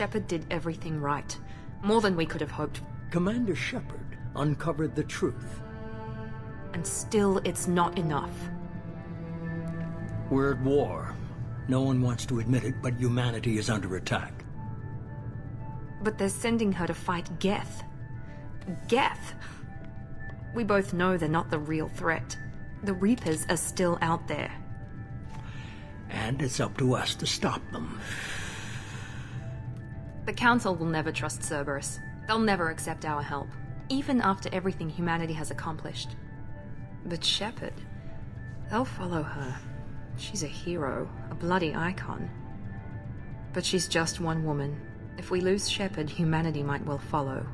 Shepard did everything right. More than we could have hoped. Commander Shepard uncovered the truth. And still, it's not enough. We're at war. No one wants to admit it, but humanity is under attack. But they're sending her to fight Geth. Geth! We both know they're not the real threat. The Reapers are still out there. And it's up to us to stop them. The Council will never trust Cerberus. They'll never accept our help, even after everything humanity has accomplished. But Shepard, they'll follow her. She's a hero, a bloody icon. But she's just one woman. If we lose Shepard, humanity might well follow.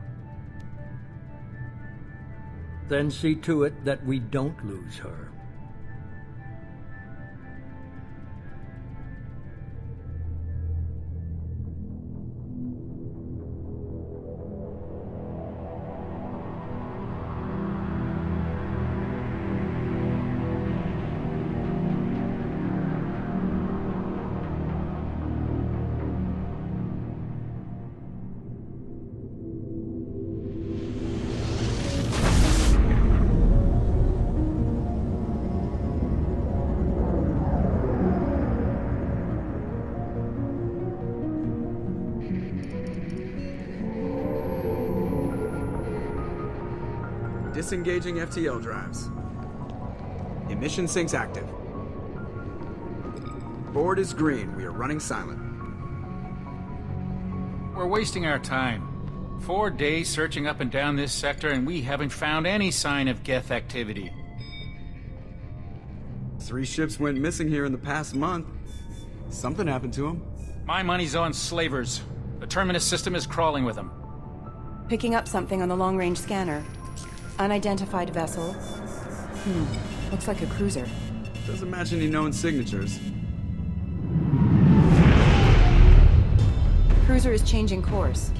Then see to it that we don't lose her. Disengaging FTL drives. Emission sinks active. Board is green. We are running silent. We're wasting our time. 4 days searching up and down this sector, and we haven't found any sign of Geth activity. 3 ships went missing here in the past month. Something happened to them. My money's on slavers. The Terminus system is crawling with them. Picking up something on the long-range scanner. Unidentified vessel. Looks like a cruiser. Doesn't match any known signatures. Cruiser is changing course.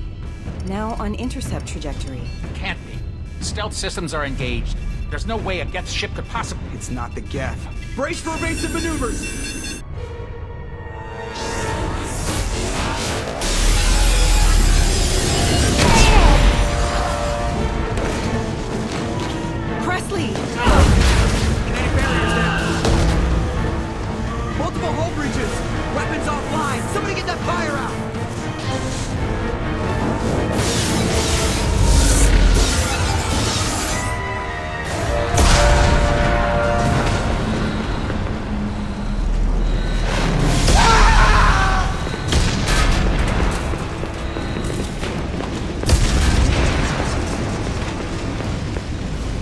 Now on intercept trajectory. Can't be. Stealth systems are engaged. There's no way a Geth ship could possibly... It's not the Geth. Brace for evasive maneuvers! Presley! Kinetic barriers down. Multiple hull breaches. Weapons offline. Somebody get that fire out.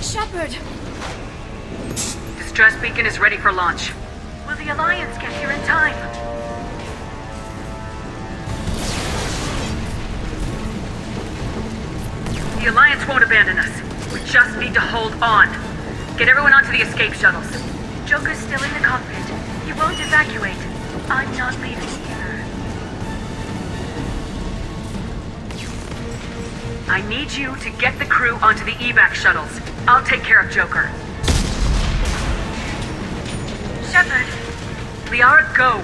Shepard! Distress beacon is ready for launch. Will the Alliance get here in time? The Alliance won't abandon us. We just need to hold on. Get everyone onto the escape shuttles. Joker's still in the cockpit. He won't evacuate. I'm not leaving either. I need you to get the crew onto the evac shuttles. I'll take care of Joker. Shepard. Liara, go.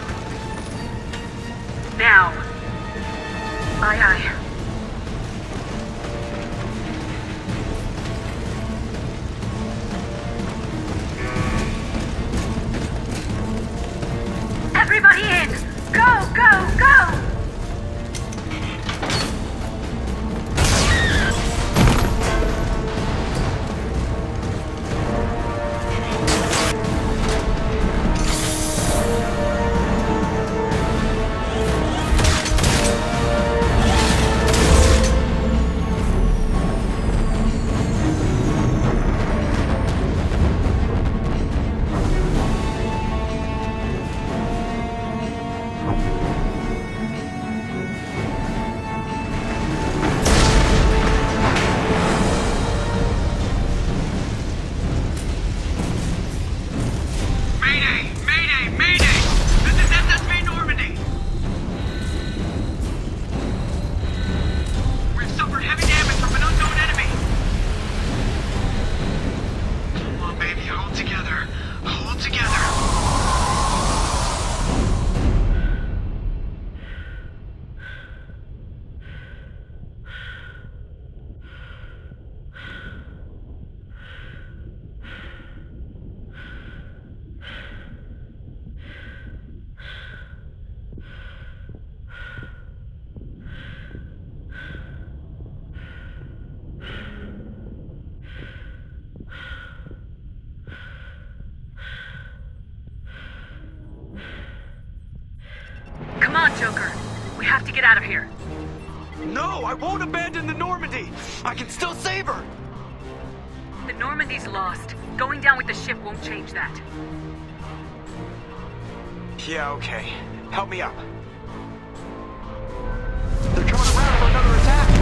Now. Aye, aye. Everybody in! Go, go, go! have to get out of here. No, I won't abandon the Normandy! I can still save her! The Normandy's lost. Going down with the ship won't change that. Yeah, okay. Help me up. They're coming around for another attack!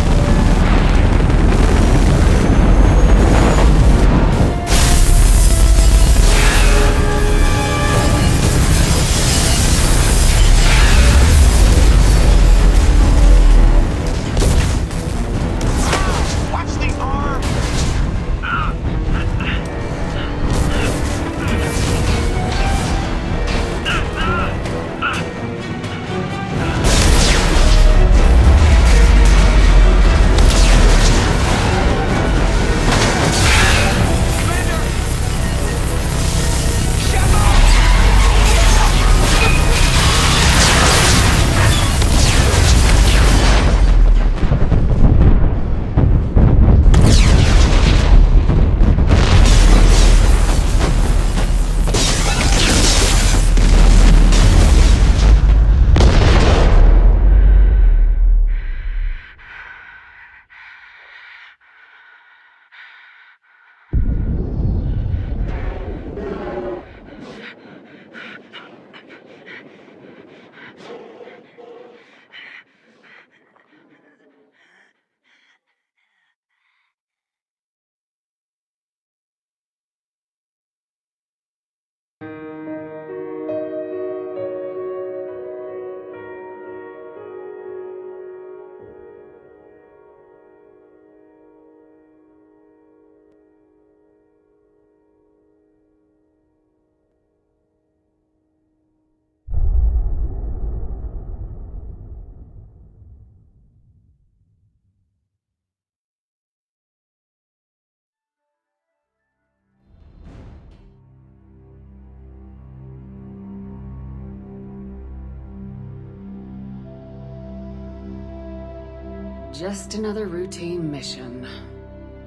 Just another routine mission.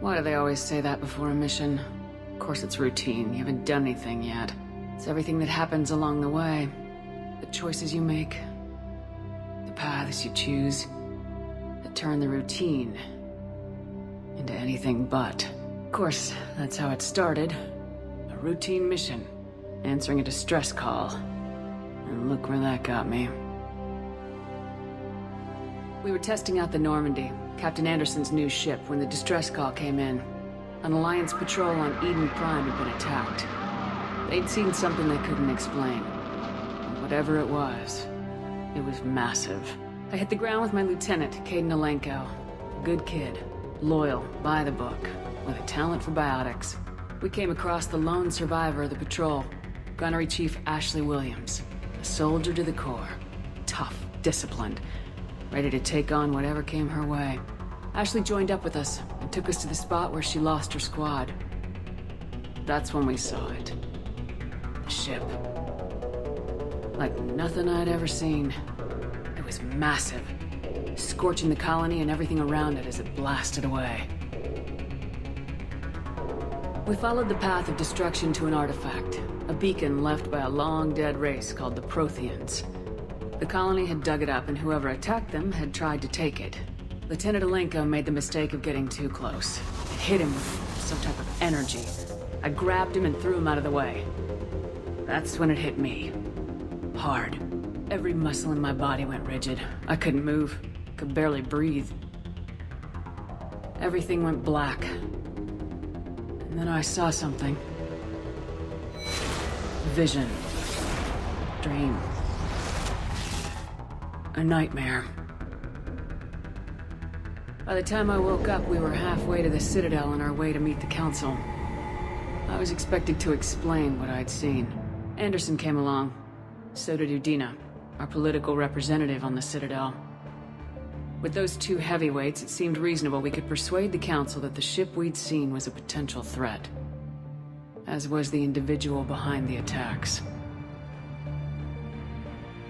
Why do they always say that before a mission? Of course it's routine, you haven't done anything yet. It's everything that happens along the way. The choices you make, the paths you choose, that turn the routine into anything but. Of course, that's how it started. A routine mission, answering a distress call. And look where that got me. We were testing out the Normandy, Captain Anderson's new ship, when the distress call came in. An Alliance patrol on Eden Prime had been attacked. They'd seen something they couldn't explain. And whatever it was massive. I hit the ground with my lieutenant, Caden Alenko. A good kid, loyal, by the book, with a talent for biotics. We came across the lone survivor of the patrol, Gunnery Chief Ashley Williams. A soldier to the core. Tough, disciplined, ready to take on whatever came her way. Ashley joined up with us and took us to the spot where she lost her squad. That's when we saw it. A ship. Like nothing I'd ever seen. It was massive, scorching the colony and everything around it as it blasted away. We followed the path of destruction to an artifact, a beacon left by a long-dead race called the Protheans. The colony had dug it up, and whoever attacked them had tried to take it. Lieutenant Alenko made the mistake of getting too close. It hit him with some type of energy. I grabbed him and threw him out of the way. That's when it hit me. Hard. Every muscle in my body went rigid. I couldn't move. Could barely breathe. Everything went black. And then I saw something. Vision. Dream. A nightmare. By the time I woke up, we were halfway to the Citadel on our way to meet the Council. I was expected to explain what I'd seen. Anderson came along. So did Udina, our political representative on the Citadel. With those two heavyweights, it seemed reasonable we could persuade the Council that the ship we'd seen was a potential threat. As was the individual behind the attacks.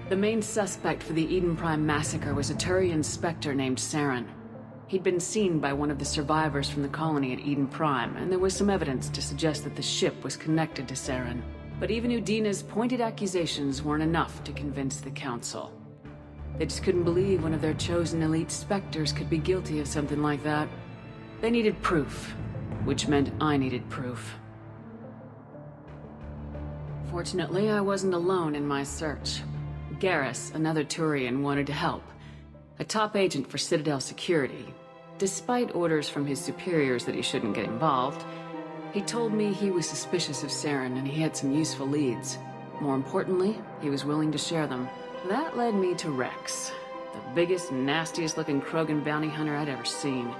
The main suspect for the Eden Prime massacre was a Turian Spectre named Saren. He'd been seen by one of the survivors from the colony at Eden Prime, and there was some evidence to suggest that the ship was connected to Saren. But even Udina's pointed accusations weren't enough to convince the Council. They just couldn't believe one of their chosen elite specters could be guilty of something like that. They needed proof, which meant I needed proof. Fortunately, I wasn't alone in my search. Garrus, another Turian, wanted to help. A top agent for Citadel Security. Despite orders from his superiors that he shouldn't get involved, he told me he was suspicious of Saren and he had some useful leads. More importantly, he was willing to share them. That led me to Rex, the biggest, nastiest-looking Krogan bounty hunter I'd ever seen.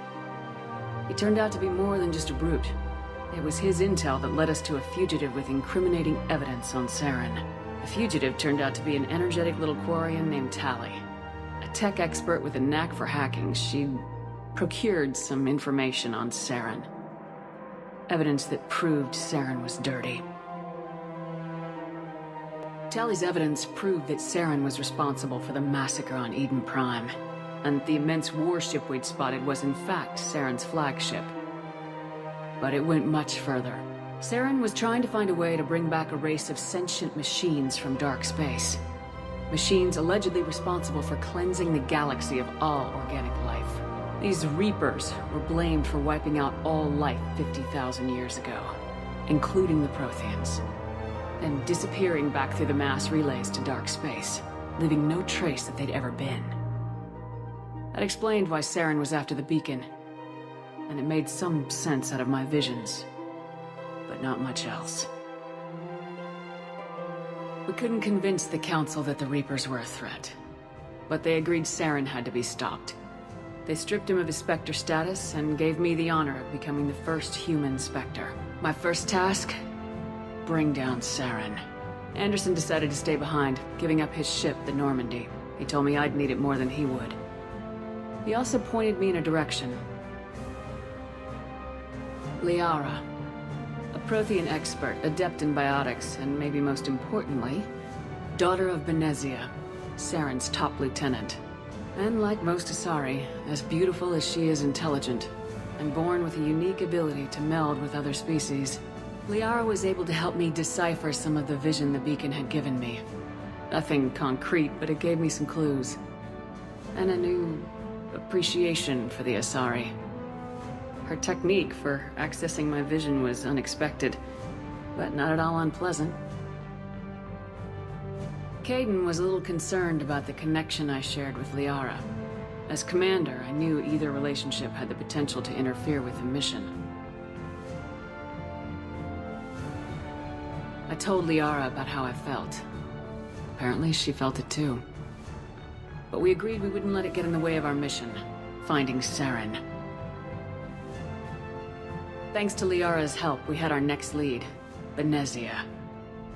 He turned out to be more than just a brute. It was his intel that led us to a fugitive with incriminating evidence on Saren. The fugitive turned out to be an energetic little Quarian named Tali. A tech expert with a knack for hacking, she'd procured some information on Saren. Evidence that proved Saren was dirty. Tali's evidence proved that Saren was responsible for the massacre on Eden Prime, and the immense warship we'd spotted was in fact Saren's flagship. But it went much further. Saren was trying to find a way to bring back a race of sentient machines from dark space. Machines allegedly responsible for cleansing the galaxy of all organic life. These Reapers were blamed for wiping out all life 50,000 years ago, including the Protheans, and disappearing back through the mass relays to dark space, leaving no trace that they'd ever been. That explained why Saren was after the beacon, and it made some sense out of my visions, but not much else. We couldn't convince the Council that the Reapers were a threat, but they agreed Saren had to be stopped. They stripped him of his Spectre status and gave me the honor of becoming the first human Spectre. My first task? Bring down Saren. Anderson decided to stay behind, giving up his ship, the Normandy. He told me I'd need it more than he would. He also pointed me in a direction. Liara. A Prothean expert, adept in biotics, and maybe most importantly, daughter of Benezia, Saren's top lieutenant. And like most Asari, as beautiful as she is intelligent, and born with a unique ability to meld with other species, Liara was able to help me decipher some of the vision the beacon had given me. Nothing concrete, but it gave me some clues. And a new appreciation for the Asari. Her technique for accessing my vision was unexpected, but not at all unpleasant. Kaidan was a little concerned about the connection I shared with Liara. As commander, I knew either relationship had the potential to interfere with the mission. I told Liara about how I felt. Apparently, she felt it too. But we agreed we wouldn't let it get in the way of our mission, finding Saren. Thanks to Liara's help, we had our next lead, Benezia.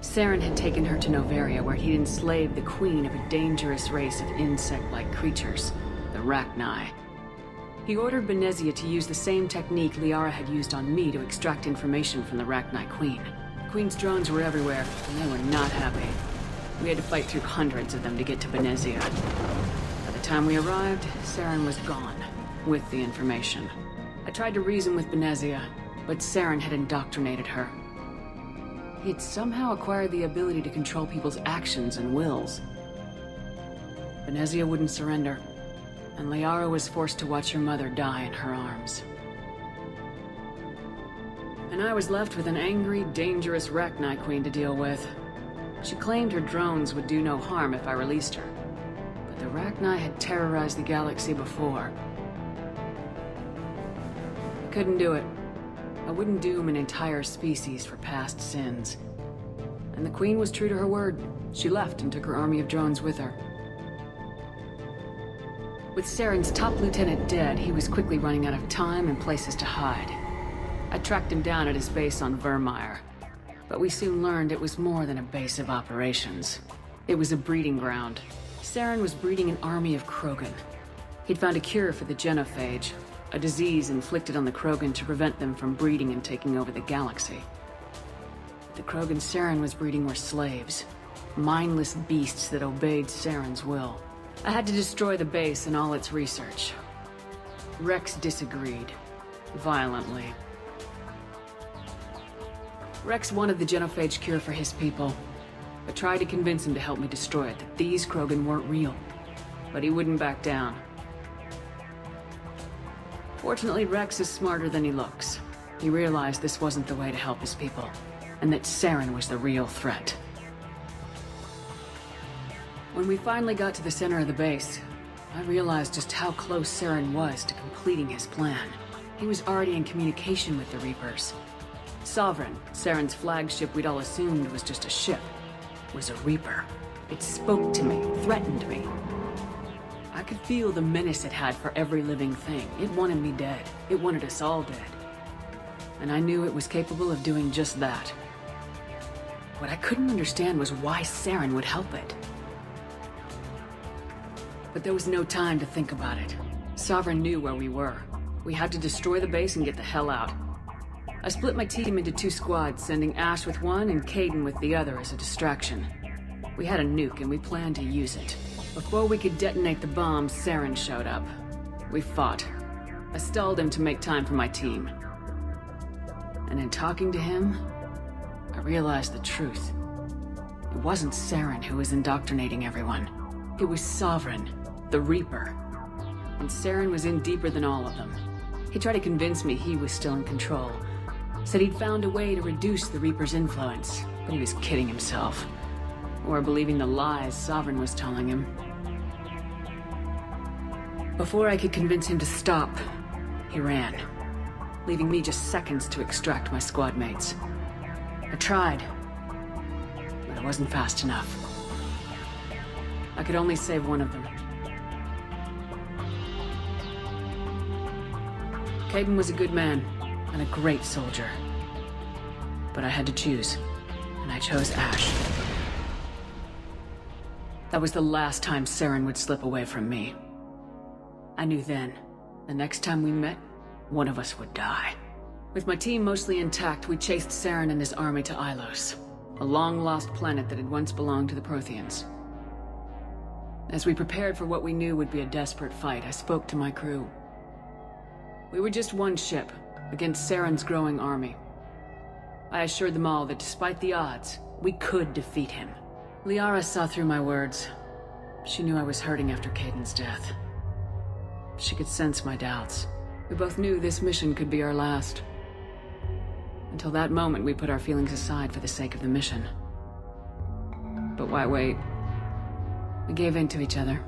Saren had taken her to Noveria, where he'd enslaved the queen of a dangerous race of insect-like creatures, the Rachni. He ordered Benezia to use the same technique Liara had used on me to extract information from the Rachni queen. The queen's drones were everywhere, and they were not happy. We had to fight through hundreds of them to get to Benezia. By the time we arrived, Saren was gone, with the information. I tried to reason with Benezia, but Saren had indoctrinated her. He had somehow acquired the ability to control people's actions and wills. Benezia wouldn't surrender, and Liara was forced to watch her mother die in her arms. And I was left with an angry, dangerous Rachni queen to deal with. She claimed her drones would do no harm if I released her, but the Rachni had terrorized the galaxy before. I couldn't do it. I wouldn't doom an entire species for past sins. And the Queen was true to her word. She left and took her army of drones with her. With Saren's top lieutenant dead, he was quickly running out of time and places to hide. I tracked him down at his base on Vermeer, but we soon learned it was more than a base of operations. It was a breeding ground. Saren was breeding an army of Krogan. He'd found a cure for the genophage, a disease inflicted on the Krogan to prevent them from breeding and taking over the galaxy. The Krogan Saren was breeding were slaves, mindless beasts that obeyed Saren's will. I had to destroy the base and all its research. Rex disagreed, violently. Rex wanted the genophage cure for his people. I tried to convince him to help me destroy it, that these Krogan weren't real. but he wouldn't back down. Fortunately, Rex is smarter than he looks. He realized this wasn't the way to help his people, and that Saren was the real threat. When we finally got to the center of the base, I realized just how close Saren was to completing his plan. He was already in communication with the Reapers. Sovereign, Saren's flagship we'd all assumed was just a ship, was a Reaper. It spoke to me, threatened me. I could feel the menace it had for every living thing. It wanted me dead. It wanted us all dead. And I knew it was capable of doing just that. What I couldn't understand was why Saren would help it. But there was no time to think about it. Sovereign knew where we were. We had to destroy the base and get the hell out. I split my team into 2 squads, sending Ash with one and Caden with the other as a distraction. We had a nuke and we planned to use it. Before we could detonate the bomb, Saren showed up. We fought. I stalled him to make time for my team. And in talking to him, I realized the truth. It wasn't Saren who was indoctrinating everyone. It was Sovereign, the Reaper. And Saren was in deeper than all of them. He tried to convince me he was still in control. Said he'd found a way to reduce the Reaper's influence, but he was kidding himself. Or believing the lies Sovereign was telling him. Before I could convince him to stop, he ran, leaving me just seconds to extract my squad mates. I tried, but I wasn't fast enough. I could only save one of them. Caden was a good man and a great soldier. But I had to choose, and I chose Ash. That was the last time Saren would slip away from me. I knew then, the next time we met, one of us would die. With my team mostly intact, we chased Saren and his army to Ilos, a long-lost planet that had once belonged to the Protheans. As we prepared for what we knew would be a desperate fight, I spoke to my crew. We were just one ship, against Saren's growing army. I assured them all that despite the odds, we could defeat him. Liara saw through my words. She knew I was hurting after Caden's death. She could sense my doubts. We both knew this mission could be our last. Until that moment, we put our feelings aside for the sake of the mission. But why wait? We gave in to each other.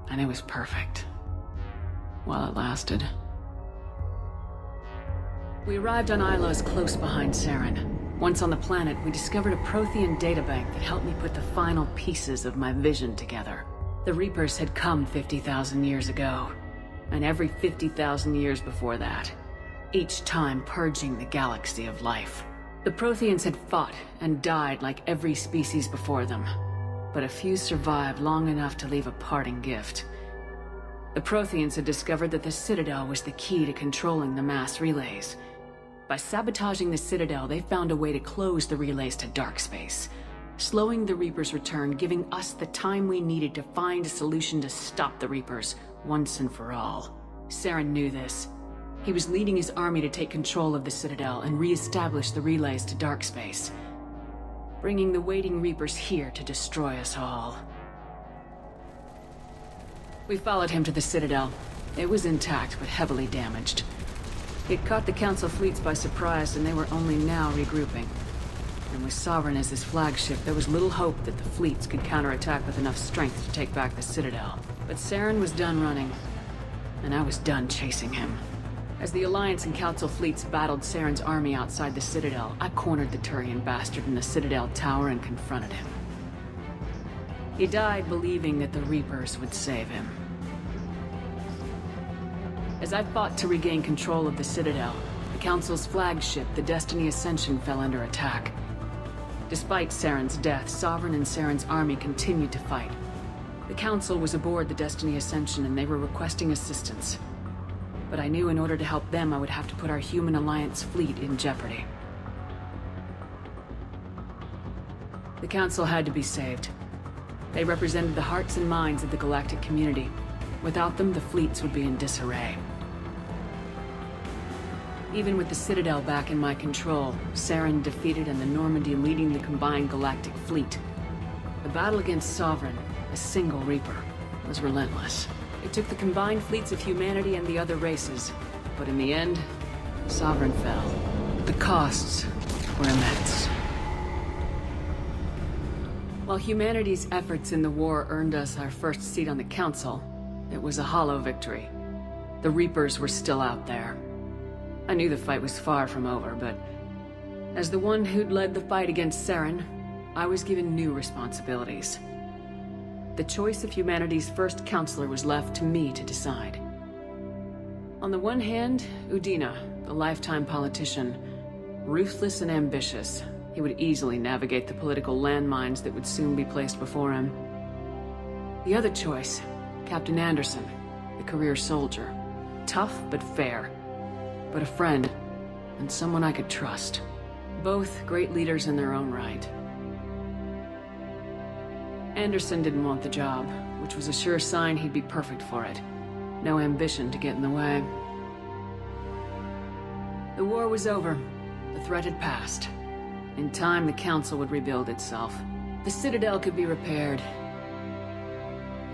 And it was perfect. While it lasted. We arrived on Ilos close behind Saren. Once on the planet, we discovered a Prothean databank that helped me put the final pieces of my vision together. The Reapers had come 50,000 years ago, and every 50,000 years before that, each time purging the galaxy of life. The Protheans had fought and died like every species before them, but a few survived long enough to leave a parting gift. The Protheans had discovered that the Citadel was the key to controlling the mass relays. By sabotaging the Citadel, they found a way to close the relays to dark space, slowing the Reapers' return, giving us the time we needed to find a solution to stop the Reapers once and for all. Saren knew this. He was leading his army to take control of the Citadel and re-establish the relays to dark space, bringing the waiting Reapers here to destroy us all. We followed him to the Citadel. It was intact, but heavily damaged. It caught the Council fleets by surprise, and they were only now regrouping. And with Sovereign as his flagship, there was little hope that the fleets could counterattack with enough strength to take back the Citadel. But Saren was done running, and I was done chasing him. As the Alliance and Council fleets battled Saren's army outside the Citadel, I cornered the Turian bastard in the Citadel tower and confronted him. He died believing that the Reapers would save him. As I fought to regain control of the Citadel, the Council's flagship, the Destiny Ascension, fell under attack. Despite Saren's death, Sovereign and Saren's army continued to fight. The Council was aboard the Destiny Ascension and they were requesting assistance. But I knew in order to help them, I would have to put our human Alliance fleet in jeopardy. The Council had to be saved. They represented the hearts and minds of the galactic community. Without them, the fleets would be in disarray. Even with the Citadel back in my control, Saren defeated and the Normandy leading the combined galactic fleet. The battle against Sovereign, a single Reaper, was relentless. It took the combined fleets of humanity and the other races, but in the end, Sovereign fell. But the costs were immense. While humanity's efforts in the war earned us our first seat on the Council, it was a hollow victory. The Reapers were still out there. I knew the fight was far from over, but as the one who'd led the fight against Saren, I was given new responsibilities. The choice of humanity's first counselor was left to me to decide. On the one hand, Udina, the lifetime politician. Ruthless and ambitious, he would easily navigate the political landmines that would soon be placed before him. The other choice, Captain Anderson, the career soldier. Tough but fair. But a friend, and someone I could trust. Both great leaders in their own right. Anderson didn't want the job, which was a sure sign he'd be perfect for it. No ambition to get in the way. The war was over. The threat had passed. In time, the Council would rebuild itself. The Citadel could be repaired.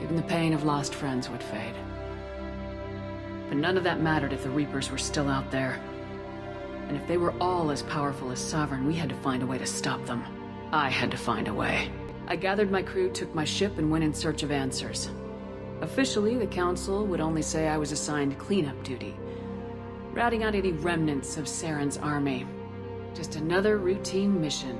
Even the pain of lost friends would fade. But none of that mattered if the Reapers were still out there. And if they were all as powerful as Sovereign, we had to find a way to stop them. I had to find a way. I gathered my crew, took my ship, and went in search of answers. Officially, the Council would only say I was assigned cleanup duty, routing out any remnants of Saren's army. Just another routine mission.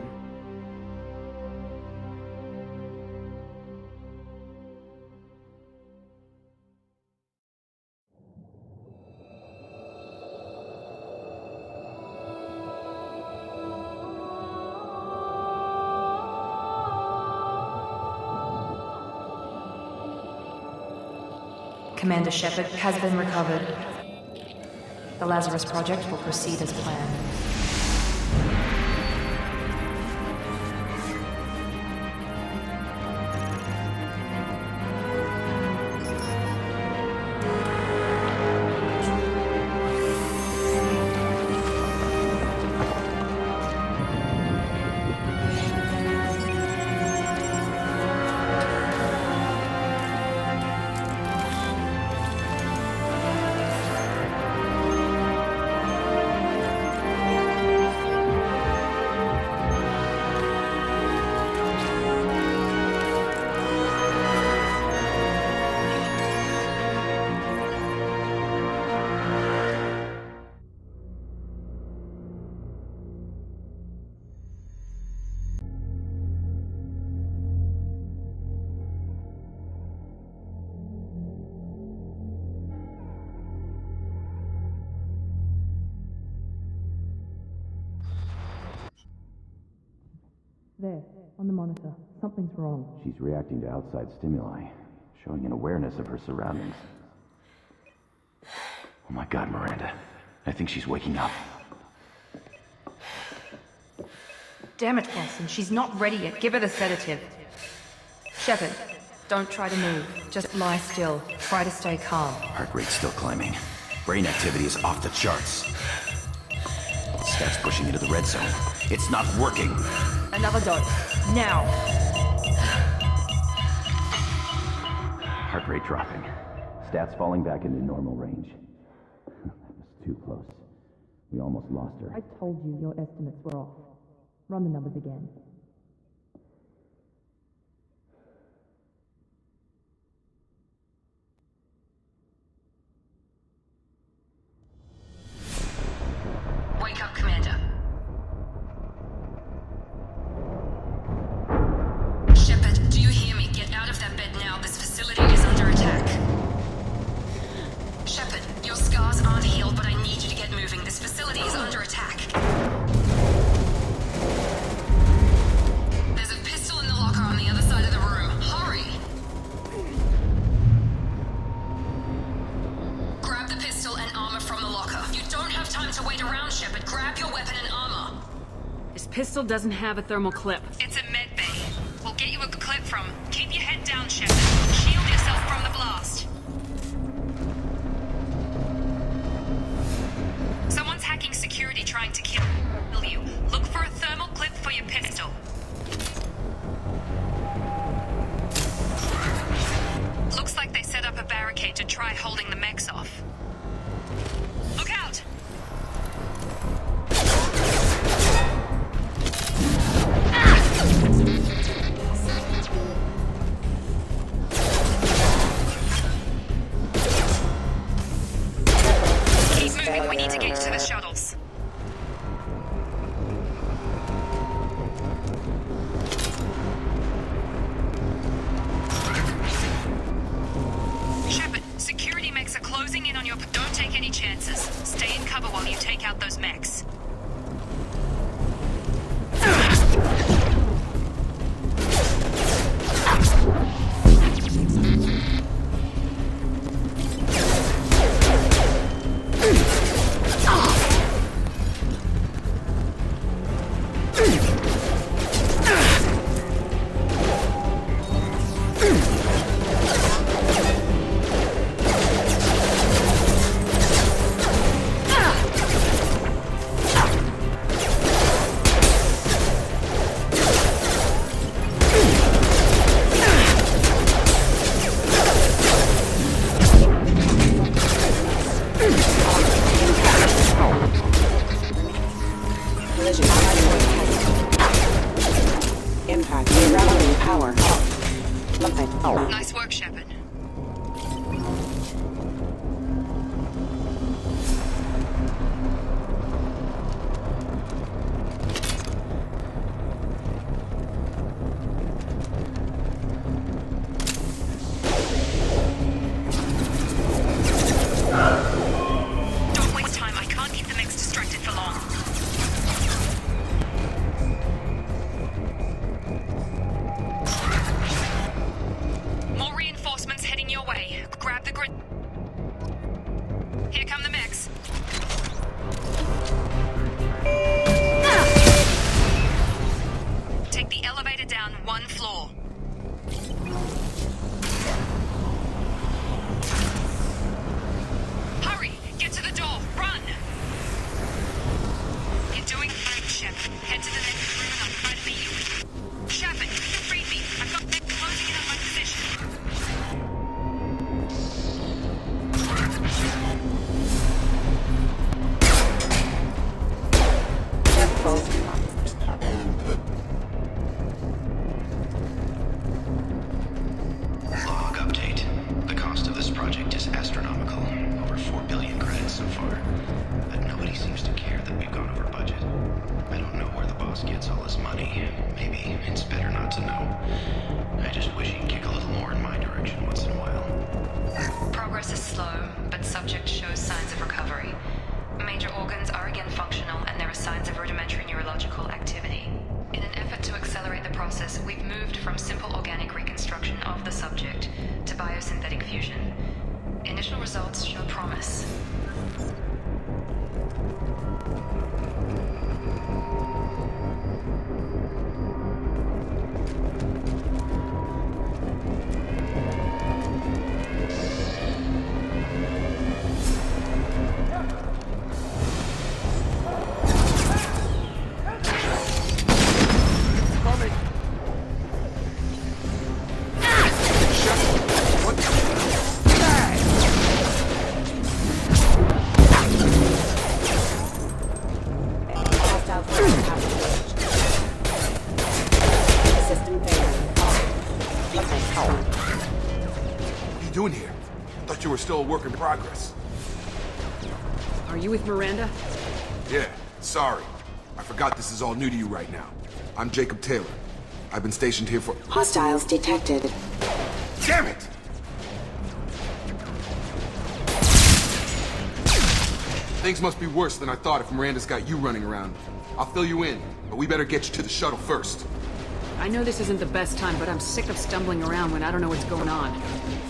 Commander Shepard has been recovered. The Lazarus Project will proceed as planned. There, on the monitor. Something's wrong. She's reacting to outside stimuli, showing an awareness of her surroundings. Oh my god, Miranda. I think she's waking up. Damn it, Wilson. She's not ready yet. Give her the sedative. Shepard, don't try to move. Just lie still. Try to stay calm. Heart rate's still climbing. Brain activity is off the charts. Stats pushing into the red zone. It's not working. Another dose. Now. Heart rate dropping. Stats falling back into normal range. That was too close. We almost lost her. I told you your estimates were off. Run the numbers again. Wake up, Commander. Shepard, do you hear me? Get out of that bed now. This facility is under attack. Shepard, your scars aren't healed, but I need you to get moving. This facility is under attack. There's a pistol in the locker on the other side of the room. Hurry! Grab the pistol and armor from the locker. You don't have time to wait around, Shepard. Grab your weapon and armor. This pistol doesn't have a thermal clip. It's a med bay. We'll get you a clip from. Keep your head down, Shepard. Shield yourself from the blast. Someone's hacking security trying to kill you. Look for a thermal clip for your pistol. Looks like moving. We need to get you to the shuttles. Shepard, security mechs are closing in on your... Don't take any chances. Stay in cover while you take out those mechs. Nice work, Shepard. Don't waste time. I can't keep the mix distracted for long. More reinforcements heading your way. Grab the grid. Here come the mechs. Take the elevator down one floor. Hurry! Get to the door! Run! You're doing great, Shep. Head to the next room and I'll try to beat you. Shepard, read me. I've got them closing in on my position. Log update. The cost of this project is astronomical. Over 4 billion credits so far. But nobody seems to care that we've gone over budget. I don't know where the boss gets all his money. Maybe it's better not to know. I just wish he'd kick a little more in my direction once in a while. Progress is slow, but subject shows signs of recovery. Major organs are again functional, and there are signs of rudimentary neurological activity. In an effort to accelerate the process, we've moved from simple organic reconstruction of the subject to biosynthetic fusion. Initial results show promise. What are you doing here? Thought you were still a work in progress. Are you with Miranda? Yeah, sorry. I forgot this is all new to you right now. I'm Jacob Taylor. I've been stationed here for... Hostiles detected. Damn it! Things must be worse than I thought if Miranda's got you running around. I'll fill you in, but we better get you to the shuttle first. I know this isn't the best time, but I'm sick of stumbling around when I don't know what's going on.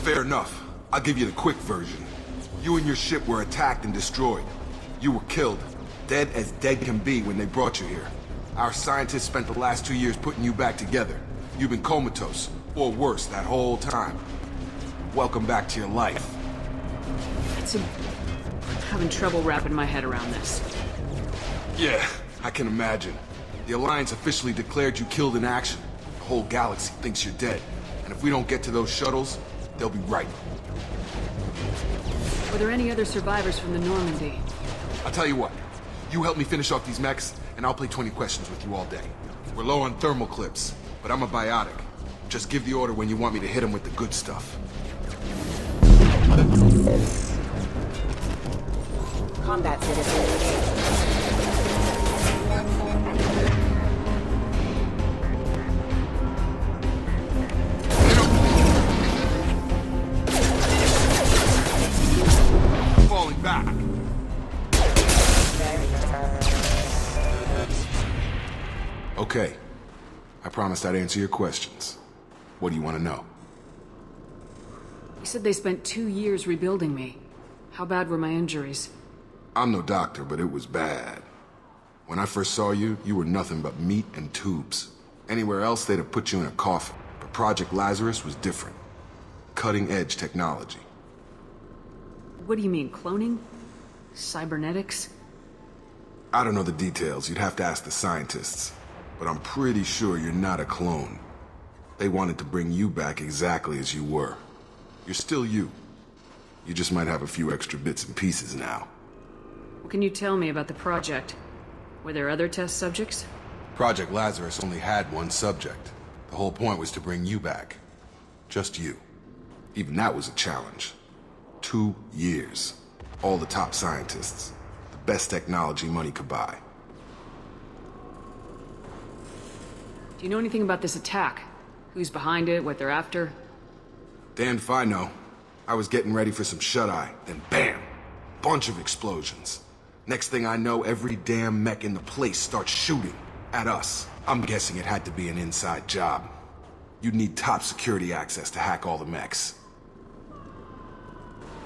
Fair enough. I'll give you the quick version. You and your ship were attacked and destroyed. You were killed. Dead as dead can be when they brought you here. Our scientists spent the last 2 years putting you back together. You've been comatose, or worse, that whole time. Welcome back to your life. I'm having trouble wrapping my head around this. Yeah, I can imagine. The Alliance officially declared you killed in action. The whole galaxy thinks you're dead. And if we don't get to those shuttles, they'll be right. Were there any other survivors from the Normandy? I'll tell you what. You help me finish off these mechs, and I'll play 20 questions with you all day. We're low on thermal clips, but I'm a biotic. Just give the order when you want me to hit them with the good stuff. combat, citizen. Falling back. Okay. I promised I'd answer your questions. What do you want to know? You said they spent 2 years rebuilding me. How bad were my injuries? I'm no doctor, but it was bad. When I first saw you, you were nothing but meat and tubes. Anywhere else, they'd have put you in a coffin. But Project Lazarus was different. Cutting-edge technology. What do you mean, cloning? Cybernetics? I don't know the details. You'd have to ask the scientists. But I'm pretty sure you're not a clone. They wanted to bring you back exactly as you were. You're still you. You just might have a few extra bits and pieces now. What can you tell me about the project? Were there other test subjects? Project Lazarus only had one subject. The whole point was to bring you back. Just you. Even that was a challenge. 2 years. All the top scientists. The best technology money could buy. Do you know anything about this attack? Who's behind it, what they're after? Damned if I know. I was getting ready for some shut-eye, then bam! Bunch of explosions. Next thing I know, every damn mech in the place starts shooting at us. I'm guessing it had to be an inside job. You'd need top security access to hack all the mechs.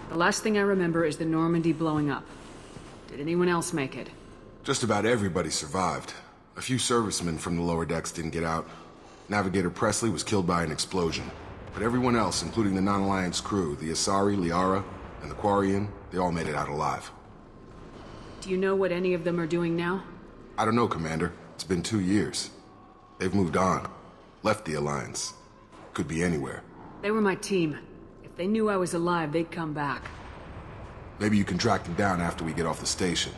The last thing I remember is the Normandy blowing up. Did anyone else make it? Just about everybody survived. A few servicemen from the lower decks didn't get out. Navigator Presley was killed by an explosion. But everyone else, including the non-Alliance crew, the Asari, Liara, and the Quarian, they all made it out alive. Do you know what any of them are doing now? I don't know, Commander. It's been 2 years. They've moved on. Left the Alliance. Could be anywhere. They were my team. If they knew I was alive, they'd come back. Maybe you can track them down after we get off the station.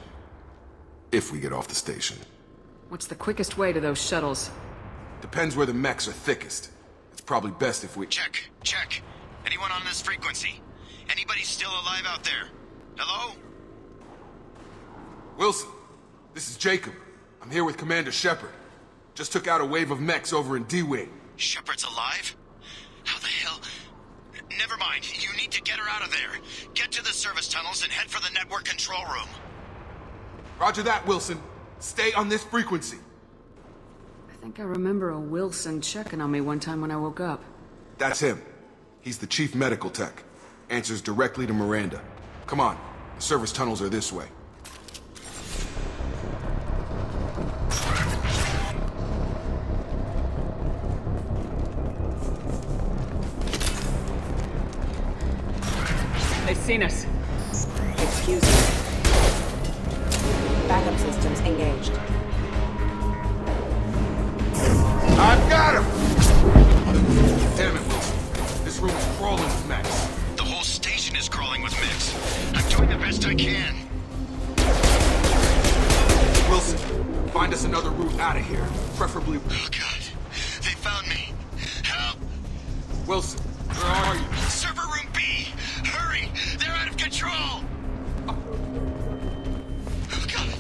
If we get off the station. What's the quickest way to those shuttles? Depends where the mechs are thickest. It's probably best if we... Check. Anyone on this frequency? Anybody still alive out there? Hello? Wilson, this is Jacob. I'm here with Commander Shepard. Just took out a wave of mechs over in D-Wing. Shepard's alive? How the hell? Never mind. You need to get her out of there. Get to the service tunnels and head for the network control room. Roger that, Wilson. Stay on this frequency. I think I remember a Wilson checking on me one time when I woke up. That's him. He's the chief medical tech. Answers directly to Miranda. Come on. The service tunnels are this way. They've seen us. Excuse me. Backup systems engaged. I've got him! Damn it, Wilson. This room is crawling with mechs. The whole station is crawling with mechs. I'm doing the best I can. Wilson, find us another route out of here. Preferably... Oh, God. They found me. Help! Wilson, where are you? Server room B! Hurry! They're out of control! Oh, God.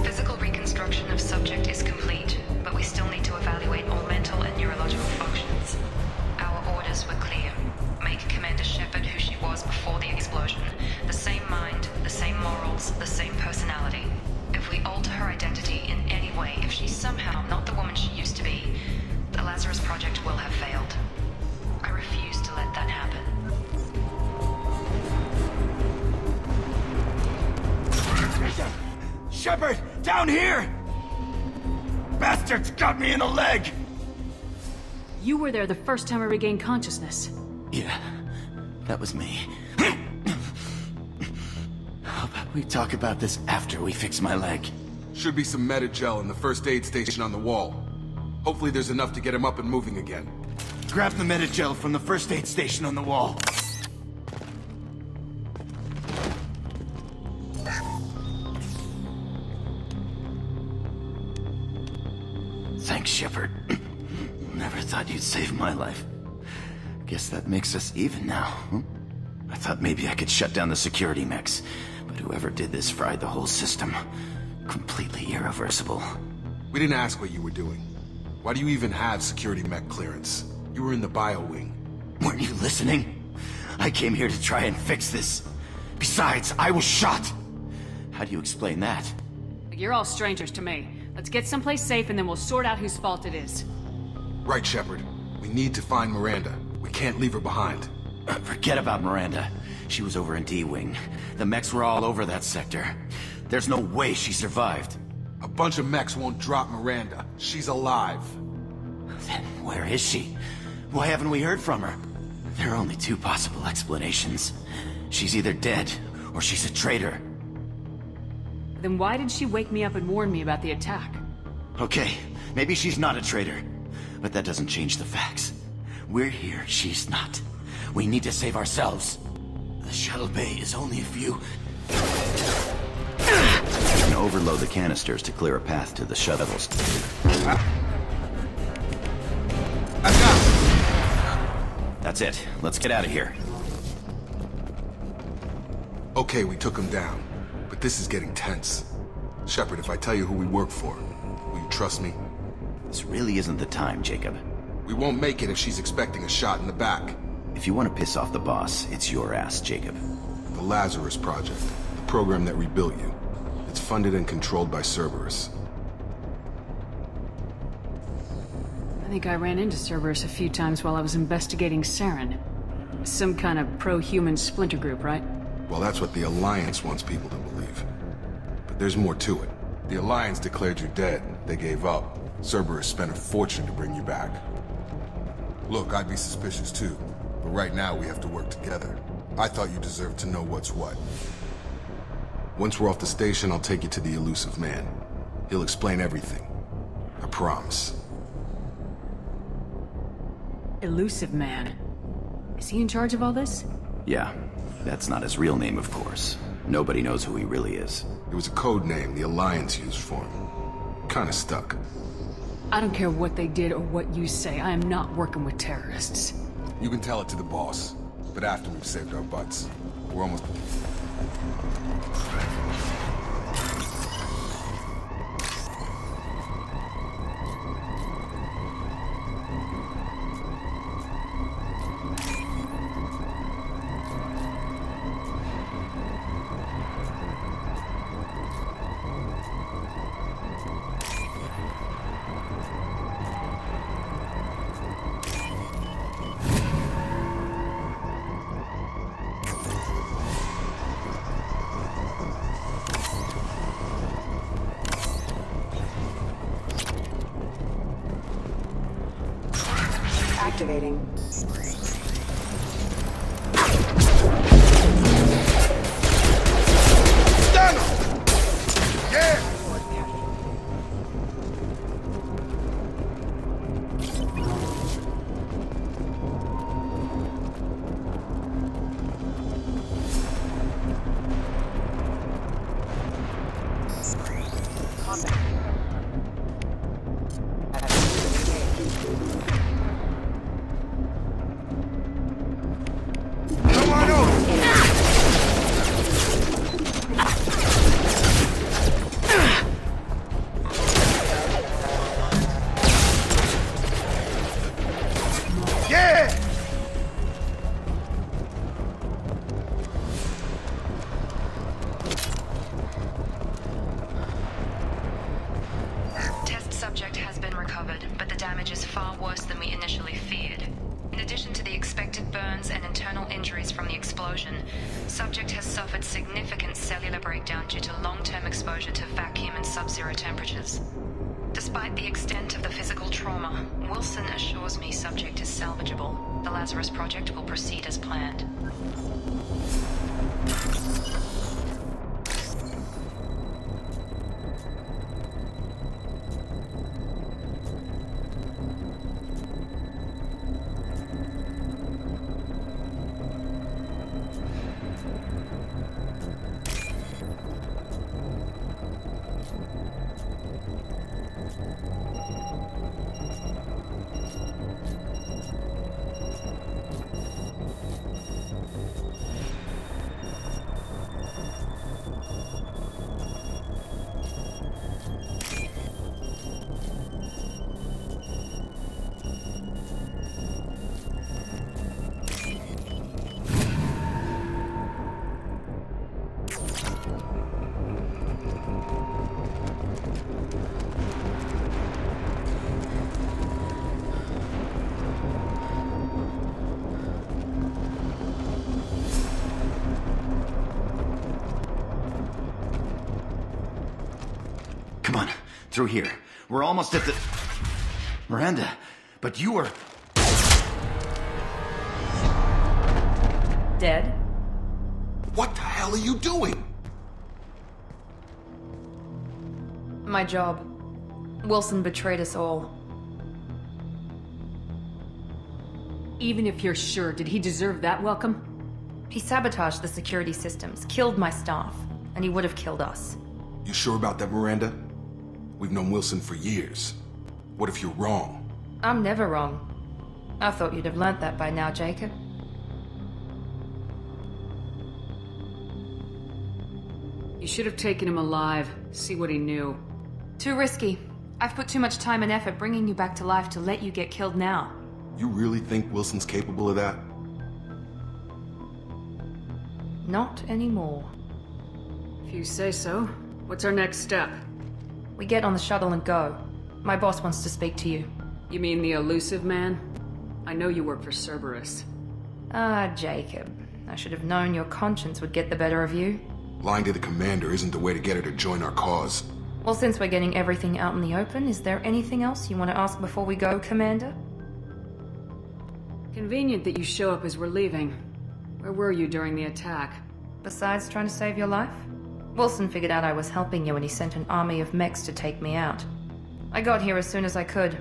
Physical reconstruction of subject is complete, but we still need to evaluate all mental and neurological functions. Our orders were clear. Make Commander Shepard who she was before the explosion. The same mind, the same morals, the same personality. If we alter her identity in any way, if she's somehow not the woman she used to be, the Lazarus Project will have failed. I refuse to let that happen. Shepard, down here! Bastards got me in the leg! You were there the first time I regained consciousness. Yeah, that was me. How about we talk about this after we fix my leg? Should be some Metagel in the first aid station on the wall. Hopefully there's enough to get him up and moving again. Grab the Metagel from the first aid station on the wall. Thanks, Shepard. Never thought you'd save my life. Guess that makes us even now, huh? I thought maybe I could shut down the security mechs, but whoever did this fried the whole system. Completely irreversible. We didn't ask what you were doing. Why do you even have security mech clearance? You were in the bio wing. Weren't you listening? I came here to try and fix this. Besides, I was shot! How do you explain that? You're all strangers to me. Let's get someplace safe and then we'll sort out whose fault it is. Right, Shepard. We need to find Miranda. We can't leave her behind. Forget about Miranda. She was over in D-Wing. The mechs were all over that sector. There's no way she survived. A bunch of mechs won't drop Miranda. She's alive. Then where is she? Why haven't we heard from her? There are only two possible explanations. She's either dead, or she's a traitor. Then why did she wake me up and warn me about the attack? Okay, maybe she's not a traitor. But that doesn't change the facts. We're here, she's not. We need to save ourselves. The shuttle bay is only a few... You can overload the canisters to clear a path to the shuttles. That's it. Let's get out of here. Okay, we took him down. But this is getting tense. Shepard, if I tell you who we work for, will you trust me? This really isn't the time, Jacob. We won't make it if she's expecting a shot in the back. If you want to piss off the boss, it's your ass, Jacob. The Lazarus Project, the program that rebuilt you. It's funded and controlled by Cerberus. I think I ran into Cerberus a few times while I was investigating Saren. Some kind of pro-human splinter group, right? Well, that's what the Alliance wants people to believe. But there's more to it. The Alliance declared you dead. They gave up. Cerberus spent a fortune to bring you back. Look, I'd be suspicious too. But right now, we have to work together. I thought you deserved to know what's what. Once we're off the station, I'll take you to the elusive man. He'll explain everything. I promise. Elusive man. Is he in charge of all this? Yeah. That's not his real name, of course. Nobody knows who he really is. It was a code name the Alliance used for him. Kinda stuck. I don't care what they did or what you say. I am not working with terrorists. You can tell it to the boss, but after we've saved our butts. We're almost... Activating. Subject has been recovered, but the damage is far worse than we initially feared. In addition to the expected burns and internal injuries from the explosion, subject has suffered significant cellular breakdown due to long-term exposure to vacuum and sub-zero temperatures. Despite the extent of the physical trauma, Wilson assures me subject is salvageable. The Lazarus Project will proceed as planned. Through here. We're almost at the... Miranda, but you are... Dead? What the hell are you doing? My job. Wilson betrayed us all. Even if you're sure, did he deserve that welcome? He sabotaged the security systems, killed my staff, and he would have killed us. You sure about that, Miranda? We've known Wilson for years. What if you're wrong? I'm never wrong. I thought you'd have learnt that by now, Jacob. You should have taken him alive, see what he knew. Too risky. I've put too much time and effort bringing you back to life to let you get killed now. You really think Wilson's capable of that? Not anymore. If you say so. What's our next step? We get on the shuttle and go. My boss wants to speak to you. You mean the elusive man? I know you work for Cerberus. Ah, Jacob. I should have known your conscience would get the better of you. Lying to the commander isn't the way to get her to join our cause. Well, since we're getting everything out in the open, is there anything else you want to ask before we go, Commander? Convenient that you show up as we're leaving. Where were you during the attack? Besides trying to save your life? Wilson figured out I was helping you and he sent an army of mechs to take me out. I got here as soon as I could.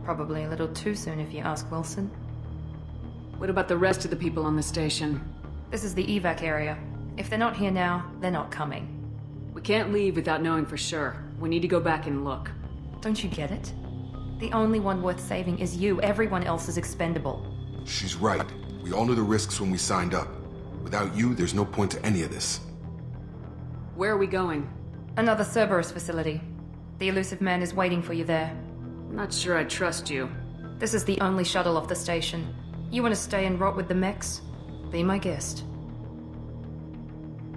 Probably a little too soon if you ask Wilson. What about the rest of the people on the station? This is the evac area. If they're not here now, they're not coming. We can't leave without knowing for sure. We need to go back and look. Don't you get it? The only one worth saving is you. Everyone else is expendable. She's right. We all knew the risks when we signed up. Without you, there's no point to any of this. Where are we going? Another Cerberus facility. The elusive man is waiting for you there. I'm not sure I trust you. This is the only shuttle off the station. You want to stay and rot with the mechs? Be my guest.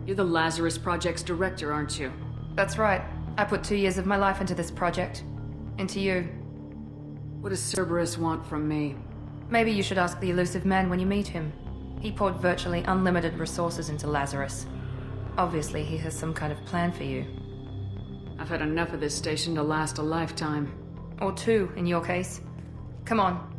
You're the Lazarus Project's director, aren't you? That's right. I put 2 years of my life into this project. Into you. What does Cerberus want from me? Maybe you should ask the elusive man when you meet him. He poured virtually unlimited resources into Lazarus. Obviously, he has some kind of plan for you. I've had enough of this station to last a lifetime. Or 2, in your case. Come on.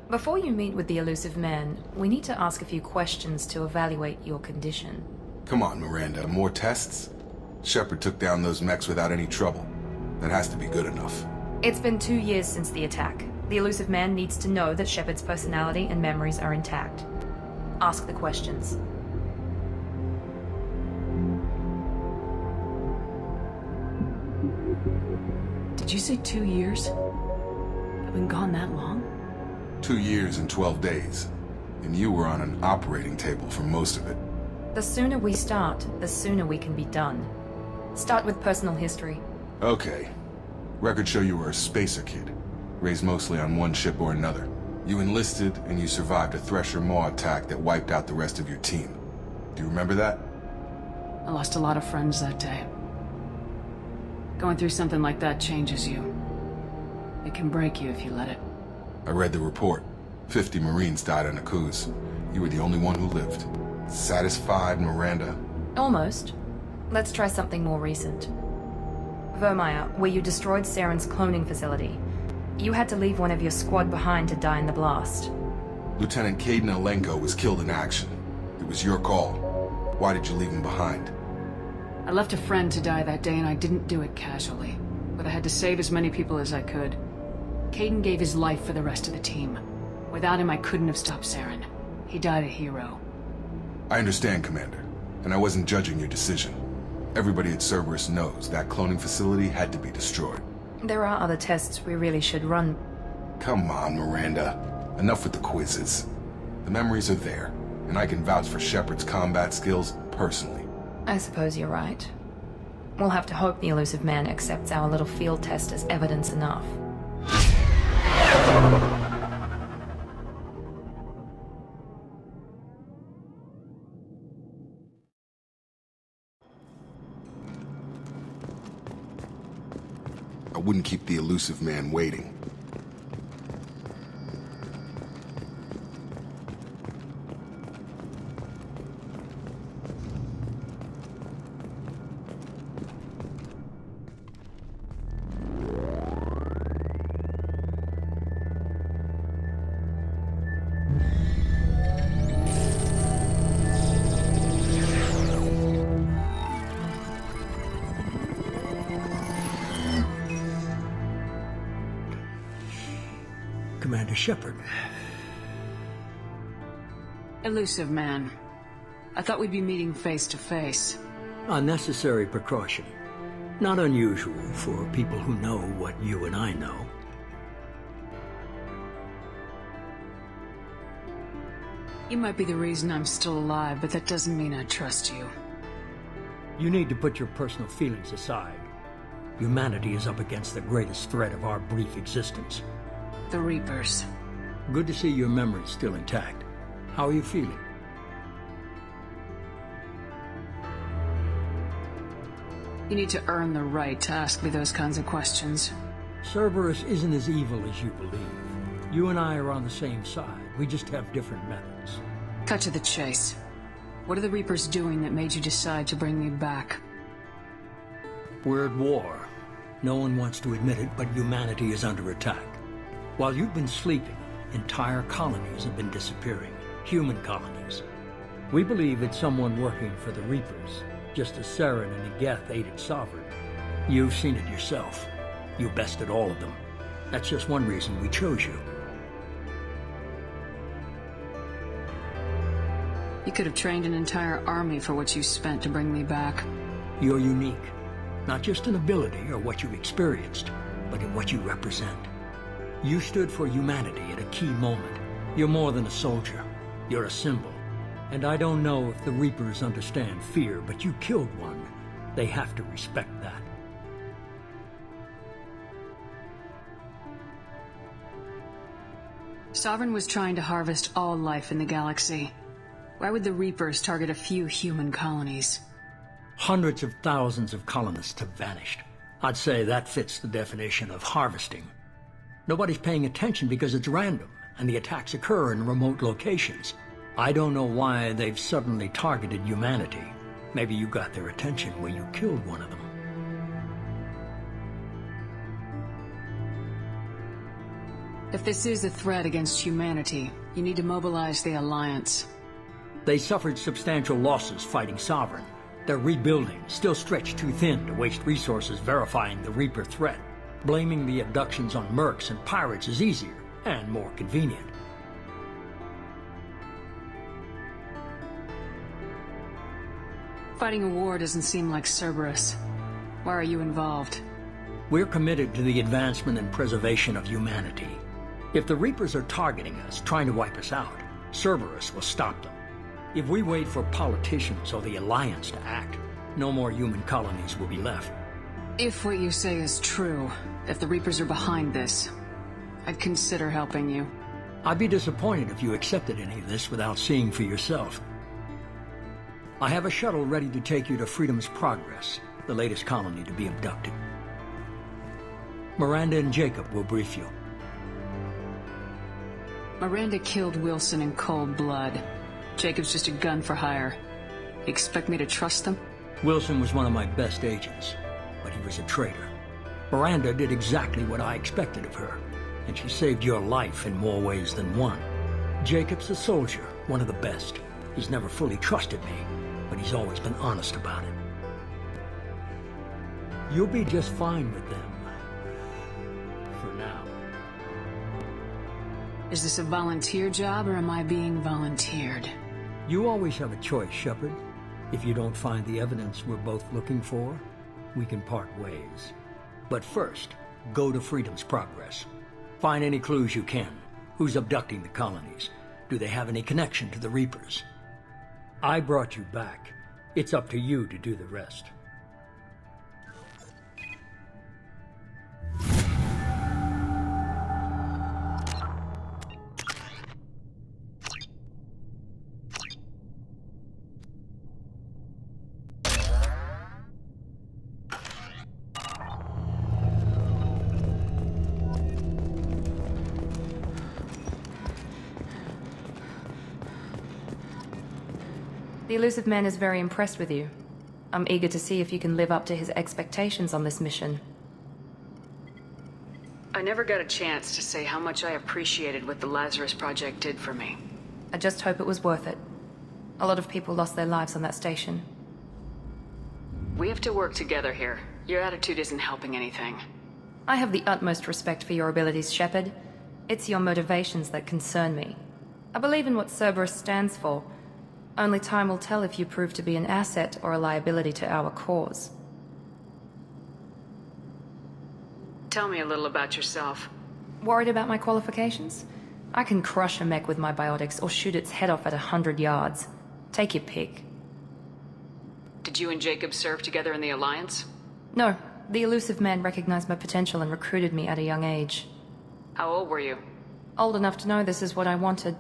Before you meet with the elusive man, we need to ask a few questions to evaluate your condition. Come on, Miranda. More tests? Shepard took down those mechs without any trouble. That has to be good enough. It's been 2 years since the attack. The elusive man needs to know that Shepard's personality and memories are intact. Ask the questions. Did you say 2 years? I've been gone that long? 2 years and 12 days. And you were on an operating table for most of it. The sooner we start, the sooner we can be done. Start with personal history. Okay. Records show you were a spacer kid, raised mostly on one ship or another. You enlisted, and you survived a Thresher Maw attack that wiped out the rest of your team. Do you remember that? I lost a lot of friends that day. Going through something like that changes you. It can break you if you let it. I read the report. 50 Marines died on a cruise. You were the only one who lived. Satisfied, Miranda? Almost. Let's try something more recent. Vermeer, where you destroyed Saren's cloning facility. You had to leave one of your squad behind to die in the blast. Lieutenant Caden Alenko was killed in action. It was your call. Why did you leave him behind? I left a friend to die that day and I didn't do it casually. But I had to save as many people as I could. Caden gave his life for the rest of the team. Without him, I couldn't have stopped Saren. He died a hero. I understand, Commander. And I wasn't judging your decision. Everybody at Cerberus knows that cloning facility had to be destroyed. There are other tests we really should run. Come on, Miranda. Enough with the quizzes. The memories are there, and I can vouch for Shepard's combat skills personally. I suppose you're right. We'll have to hope the elusive man accepts our little field test as evidence enough. wouldn't keep the elusive man waiting. Commander Shepard. Elusive man. I thought we'd be meeting face to face. A necessary precaution. Not unusual for people who know what you and I know. You might be the reason I'm still alive, but that doesn't mean I trust you. You need to put your personal feelings aside. Humanity is up against the greatest threat of our brief existence. The Reapers. Good to see your memory's still intact. How are you feeling? You need to earn the right to ask me those kinds of questions. Cerberus isn't as evil as you believe. You and I are on the same side. We just have different methods. Cut to the chase. What are the Reapers doing that made you decide to bring me back? We're at war. No one wants to admit it, but humanity is under attack. While you've been sleeping, entire colonies have been disappearing. Human colonies. We believe it's someone working for the Reapers, just as Saren and Geth aided Sovereign. You've seen it yourself. You bested all of them. That's just one reason we chose you. You could have trained an entire army for what you spent to bring me back. You're unique. Not just in ability or what you've experienced, but in what you represent. You stood for humanity at a key moment. You're more than a soldier. You're a symbol. And I don't know if the Reapers understand fear, but you killed one. They have to respect that. Sovereign was trying to harvest all life in the galaxy. Why would the Reapers target a few human colonies? Hundreds of thousands of colonists have vanished. I'd say that fits the definition of harvesting. Nobody's paying attention because it's random, and the attacks occur in remote locations. I don't know why they've suddenly targeted humanity. Maybe you got their attention when you killed one of them. If this is a threat against humanity, you need to mobilize the Alliance. They suffered substantial losses fighting Sovereign. They're rebuilding, still stretched too thin to waste resources verifying the Reaper threat. Blaming the abductions on mercs and pirates is easier and more convenient. Fighting a war doesn't seem like Cerberus. Why are you involved? We're committed to the advancement and preservation of humanity. If the Reapers are targeting us, trying to wipe us out, Cerberus will stop them. If we wait for politicians or the Alliance to act, no more human colonies will be left. If what you say is true, if the Reapers are behind this, I'd consider helping you. I'd be disappointed if you accepted any of this without seeing for yourself. I have a shuttle ready to take you to Freedom's Progress, the latest colony to be abducted. Miranda and Jacob will brief you. Miranda killed Wilson in cold blood. Jacob's just a gun for hire. You expect me to trust them? Wilson was one of my best agents, but he was a traitor. Miranda did exactly what I expected of her, and she saved your life in more ways than one. Jacob's a soldier, one of the best. He's never fully trusted me, but he's always been honest about it. You'll be just fine with them. For now. Is this a volunteer job, or am I being volunteered? You always have a choice, Shepard. If you don't find the evidence we're both looking for, we can part ways. But first, go to Freedom's Progress. Find any clues you can. Who's abducting the colonies? Do they have any connection to the Reapers? I brought you back. It's up to you to do the rest. The elusive man is very impressed with you. I'm eager to see if you can live up to his expectations on this mission. I never got a chance to say how much I appreciated what the Lazarus Project did for me. I just hope it was worth it. A lot of people lost their lives on that station. We have to work together here. Your attitude isn't helping anything. I have the utmost respect for your abilities, Shepard. It's your motivations that concern me. I believe in what Cerberus stands for. Only time will tell if you prove to be an asset or a liability to our cause. Tell me a little about yourself. Worried about my qualifications? I can crush a mech with my biotics or shoot its head off at 100 yards. Take your pick. Did you and Jacob serve together in the Alliance? No, the elusive man recognized my potential and recruited me at a young age. How old were you? Old enough to know this is what I wanted.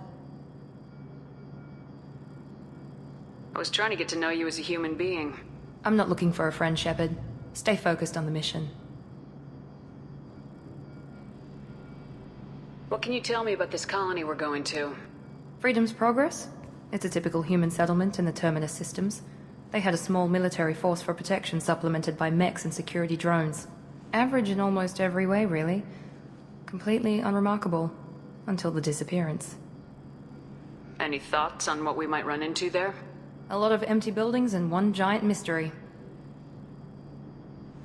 I was trying to get to know you as a human being. I'm not looking for a friend, Shepard. Stay focused on the mission. What can you tell me about this colony we're going to? Freedom's Progress? It's a typical human settlement in the Terminus systems. They had a small military force for protection supplemented by mechs and security drones. Average in almost every way, really. Completely unremarkable. Until the disappearance. Any thoughts on what we might run into there? A lot of empty buildings and one giant mystery.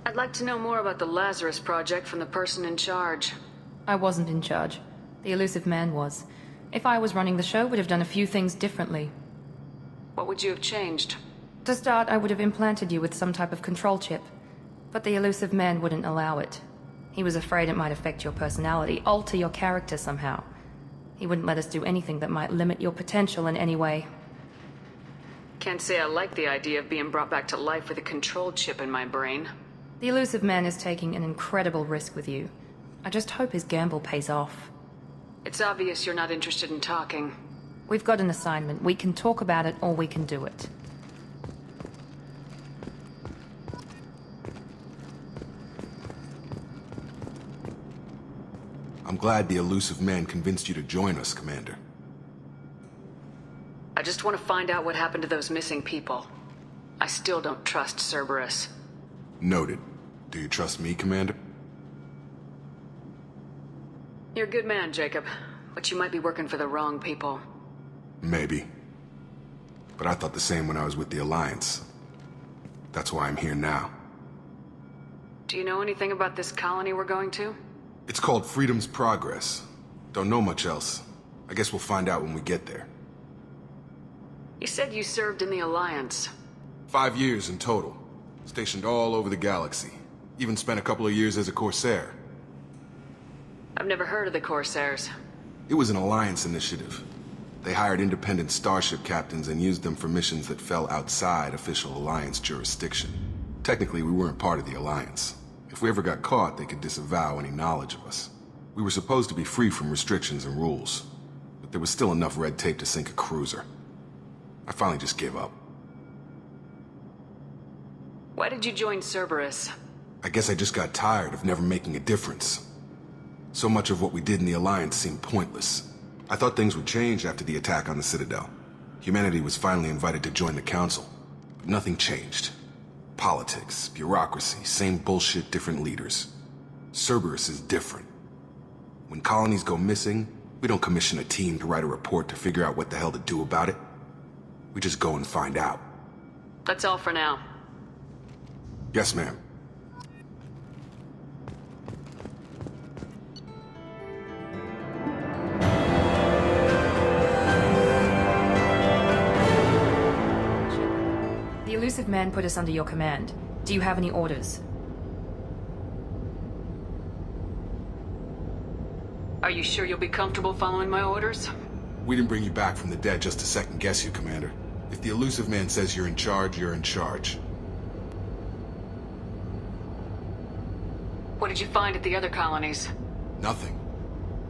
I'd like to know more about the Lazarus Project from the person in charge. I wasn't in charge. The elusive man was. If I was running the show, would have done a few things differently. What would you have changed? To start, I would have implanted you with some type of control chip. But the elusive man wouldn't allow it. He was afraid it might affect your personality, alter your character somehow. He wouldn't let us do anything that might limit your potential in any way. Can't say I like the idea of being brought back to life with a control chip in my brain. The elusive man is taking an incredible risk with you. I just hope his gamble pays off. It's obvious you're not interested in talking. We've got an assignment. We can talk about it or we can do it. I'm glad the elusive man convinced you to join us, Commander. I just want to find out what happened to those missing people. I still don't trust Cerberus. Noted. Do you trust me, Commander? You're a good man, Jacob, but you might be working for the wrong people. Maybe. But I thought the same when I was with the Alliance. That's why I'm here now. Do you know anything about this colony we're going to? It's called Freedom's Progress. Don't know much else. I guess we'll find out when we get there. You said you served in the Alliance. 5 years in total. Stationed all over the galaxy. Even spent a couple of years as a Corsair. I've never heard of the Corsairs. It was an Alliance initiative. They hired independent starship captains and used them for missions that fell outside official Alliance jurisdiction. Technically, we weren't part of the Alliance. If we ever got caught, they could disavow any knowledge of us. We were supposed to be free from restrictions and rules, but there was still enough red tape to sink a cruiser. I finally just gave up. Why did you join Cerberus? I guess I just got tired of never making a difference. So much of what we did in the Alliance seemed pointless. I thought things would change after the attack on the Citadel. Humanity was finally invited to join the Council, but nothing changed. Politics, bureaucracy, same bullshit, different leaders. Cerberus is different. When colonies go missing, we don't commission a team to write a report to figure out what the hell to do about it. We just go and find out. That's all for now. Yes, ma'am. The elusive man put us under your command. Do you have any orders? Are you sure you'll be comfortable following my orders? We didn't bring you back from the dead just to second guess you, Commander. If the elusive man says you're in charge, you're in charge. What did you find at the other colonies? Nothing.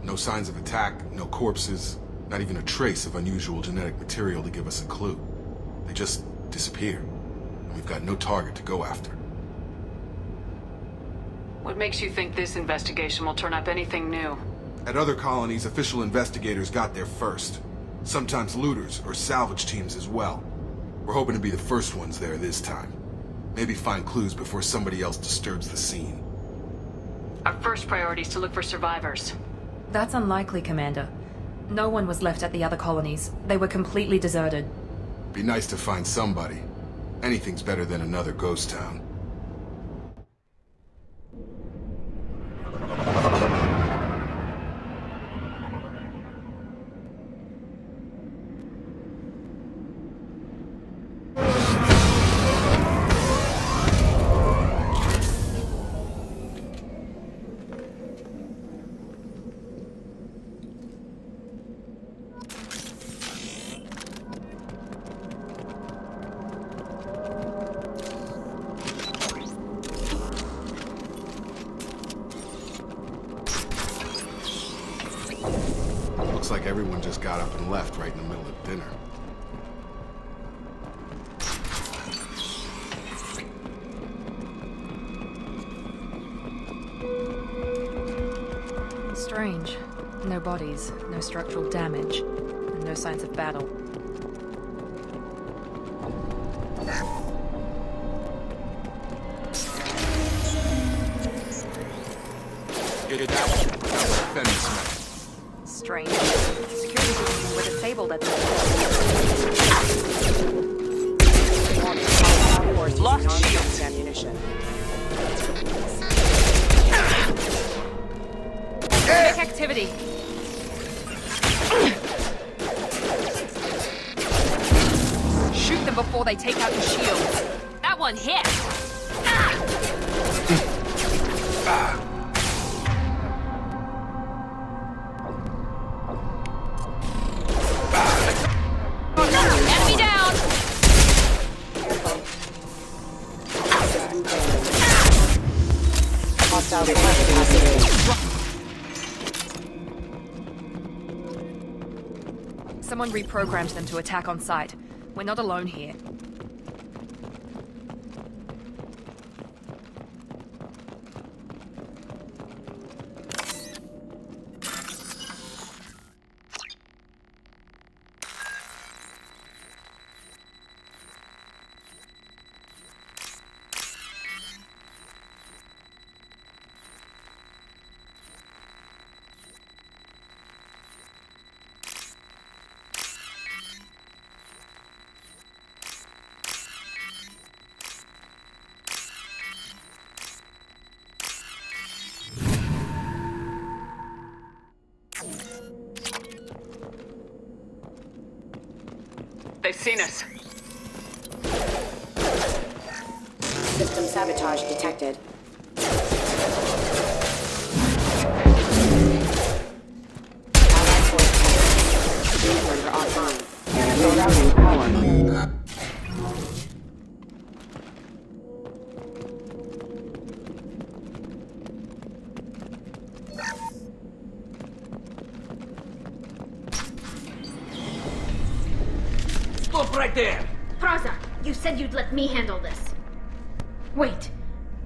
No signs of attack, no corpses, not even a trace of unusual genetic material to give us a clue. They just disappear. And we've got no target to go after. What makes you think this investigation will turn up anything new? At other colonies, official investigators got there first. Sometimes looters or salvage teams as well. We're hoping to be the first ones there this time. Maybe find clues before somebody else disturbs the scene. Our first priority is to look for survivors. That's unlikely, Commander. No one was left at the other colonies. They were completely deserted. Be nice to find somebody. Anything's better than another ghost town. Looks like everyone just got up and left right in the middle of dinner. Strange. No bodies, no structural damage, and no signs of battle. Get it out. Fence smash. Strange. Security systems were disabled at the Lost shields ammunition. Big activity. Shoot them before they take out the shields. That one hit. Enemy down. Hostile capacity. Someone reprogrammed them to attack on sight. We're not alone here. They've seen us. System sabotage detected. Allied force Recorder offline. Routing power. Stop right there! Praza, you said you'd let me handle this. Wait,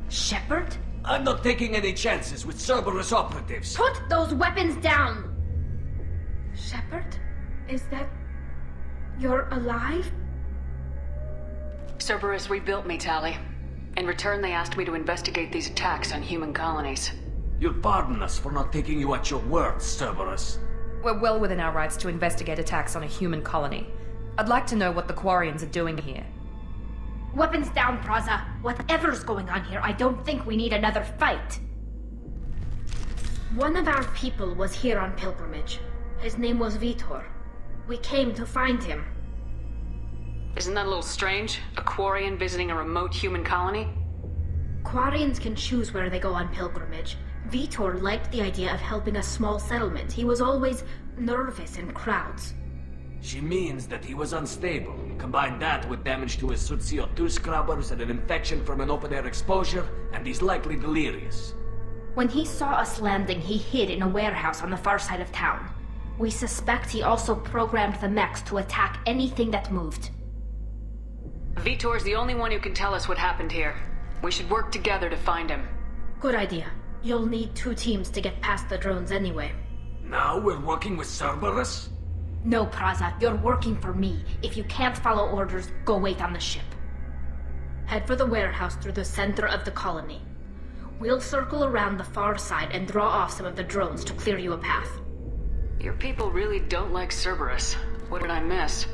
Shepard? I'm not taking any chances with Cerberus operatives. Put those weapons down! Shepard? Is that... you're alive? Cerberus rebuilt me, Tali. In return, they asked me to investigate these attacks on human colonies. You'll pardon us for not taking you at your word, Cerberus. We're well within our rights to investigate attacks on a human colony. I'd like to know what the Quarians are doing here. Weapons down, Praza. Whatever's going on here, I don't think we need another fight. One of our people was here on pilgrimage. His name was Vitor. We came to find him. Isn't that a little strange? A Quarian visiting a remote human colony? Quarians can choose where they go on pilgrimage. Vitor liked the idea of helping a small settlement. He was always nervous in crowds. She means that he was unstable. Combine that with damage to his suit CO2 scrubbers and an infection from an open-air exposure, and he's likely delirious. When he saw us landing, he hid in a warehouse on the far side of town. We suspect he also programmed the mechs to attack anything that moved. Vitor's the only one who can tell us what happened here. We should work together to find him. Good idea. You'll need 2 teams to get past the drones anyway. Now we're working with Cerberus? No, Praza, you're working for me. If you can't follow orders, go wait on the ship. Head for the warehouse through the center of the colony. We'll circle around the far side and draw off some of the drones to clear you a path. Your people really don't like Cerberus. What did I miss?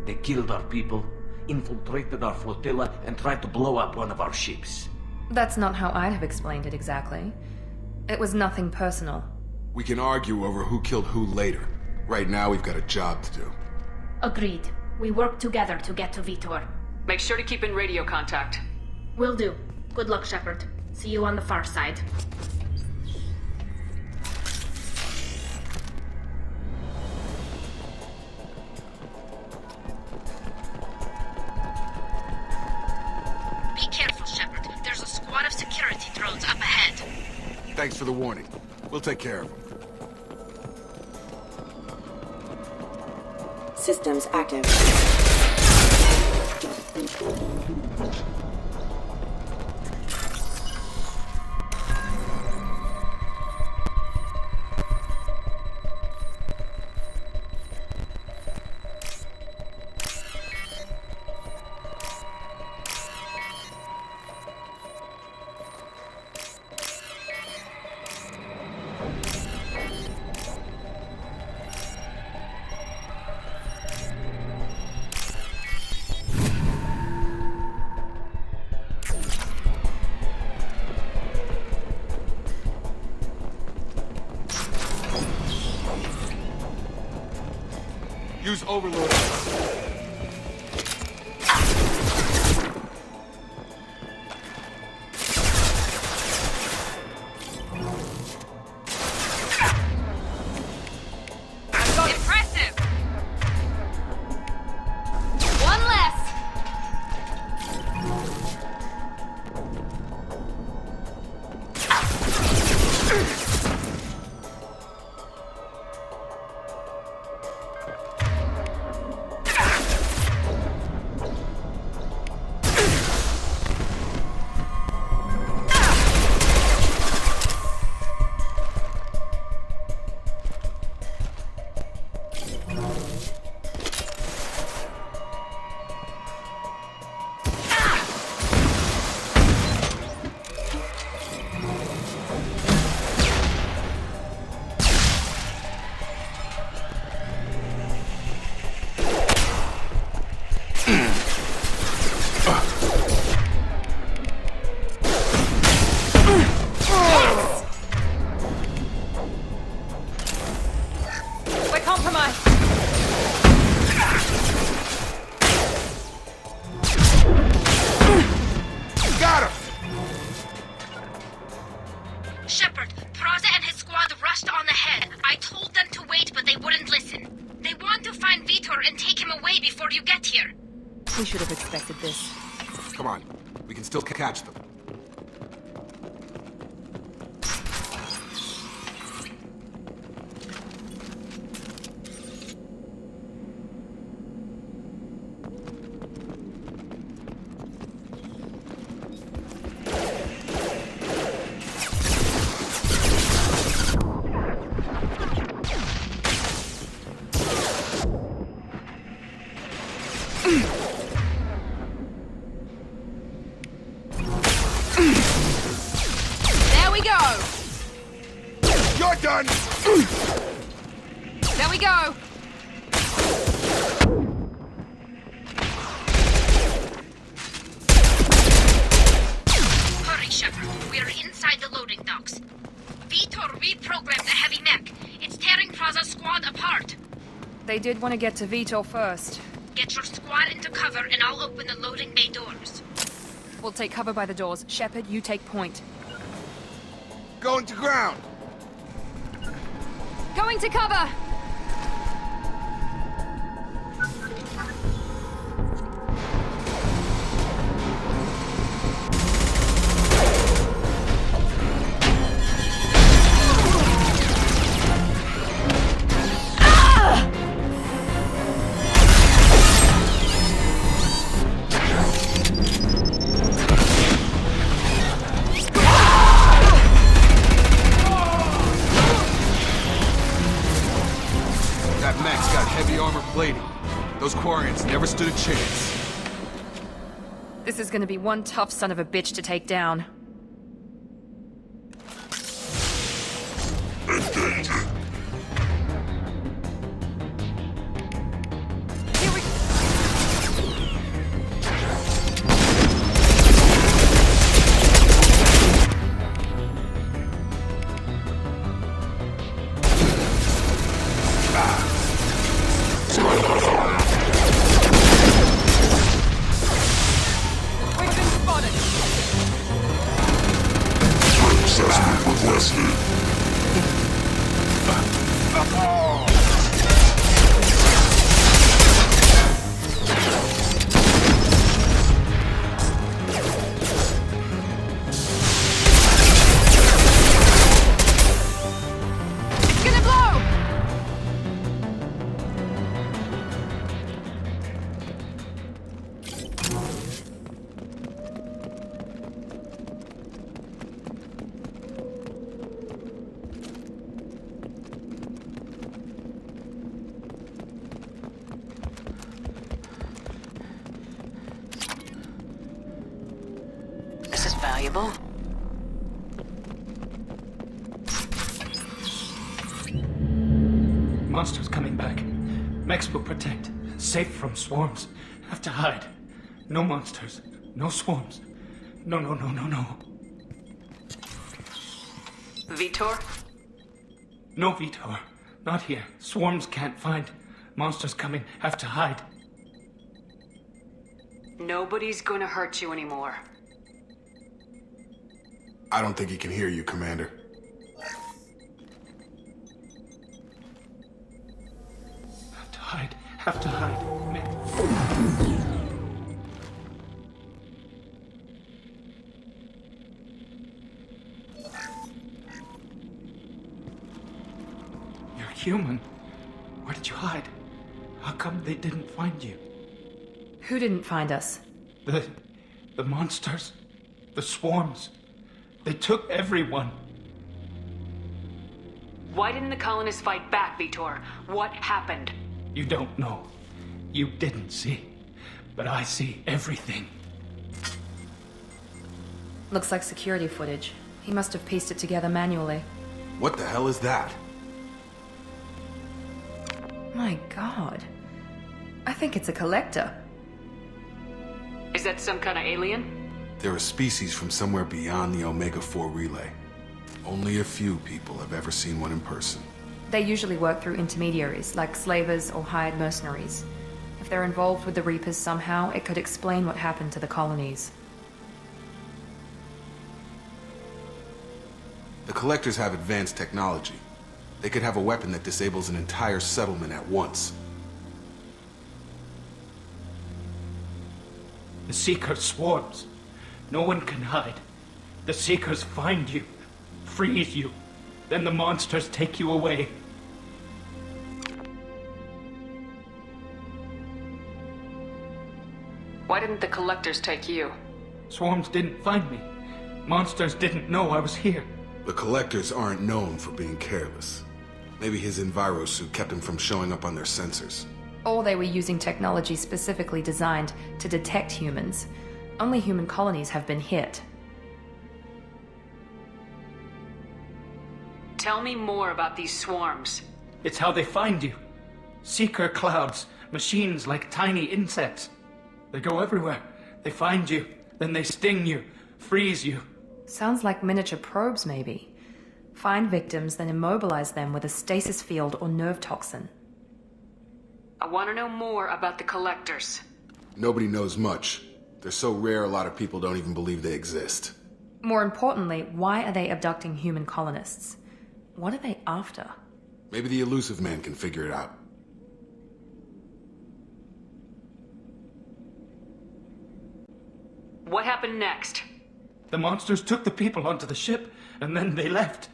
They killed our people, infiltrated our flotilla, and tried to blow up one of our ships. That's not how I'd have explained it exactly. It was nothing personal. We can argue over who killed who later. Right now, we've got a job to do. Agreed. We work together to get to Vitor. Make sure to keep in radio contact. Will do. Good luck, Shepard. See you on the far side. Be careful, Shepard. There's a squad of security drones up ahead. Thanks for the warning. We'll take care of them. Systems active. Use Overlord. Impressive! One less! Shepard, Praza and his squad rushed on ahead. I told them to wait, but they wouldn't listen. They want to find Vitor and take him away before you get here. We should have expected this. Come on. We can still catch them. There we go! You're done! There we go! Hurry, Shepard. We're inside the loading docks. Vitor reprogrammed the heavy mech. It's tearing Praza's squad apart. They did want to get to Vitor first. Get your squad into cover and I'll open the loading bay doors. We'll take cover by the doors. Shepard, you take point. Going to ground! Going to cover! Those Quarians never stood a chance. This is gonna be one tough son of a bitch to take down. This is valuable. Monsters coming back. Mechs will protect. Safe from swarms. Have to hide. No monsters. No swarms. No. Vitor? No, Vitor. Not here. Swarms can't find. Monsters coming. Have to hide. Nobody's gonna hurt you anymore. I don't think he can hear you, Commander. Have to hide. Have to hide. You're human. Where did you hide? How come they didn't find you? Who didn't find us? The monsters. The swarms. They took everyone. Why didn't the colonists fight back, Vitor? What happened? You don't know. You didn't see. But I see everything. Looks like security footage. He must have pieced it together manually. What the hell is that? My god. I think it's a collector. Is that some kind of alien? They're a species from somewhere beyond the Omega-4 relay. Only a few people have ever seen one in person. They usually work through intermediaries, like slavers or hired mercenaries. If they're involved with the Reapers somehow, it could explain what happened to the colonies. The Collectors have advanced technology. They could have a weapon that disables an entire settlement at once. The Seeker swarms. No one can hide. The Seekers find you, freeze you, then the monsters take you away. Why didn't the collectors take you? Swarms didn't find me. Monsters didn't know I was here. The Collectors aren't known for being careless. Maybe his Enviro suit kept him from showing up on their sensors. Or they were using technology specifically designed to detect humans. Only human colonies have been hit. Tell me more about these swarms. It's how they find you. Seeker clouds, machines like tiny insects. They go everywhere. They find you, then they sting you, freeze you. Sounds like miniature probes, maybe. Find victims, then immobilize them with a stasis field or nerve toxin. I want to know more about the collectors. Nobody knows much. They're so rare a lot of people don't even believe they exist. More importantly, why are they abducting human colonists? What are they after? Maybe the elusive man can figure it out. What happened next? The monsters took the people onto the ship, and then they left.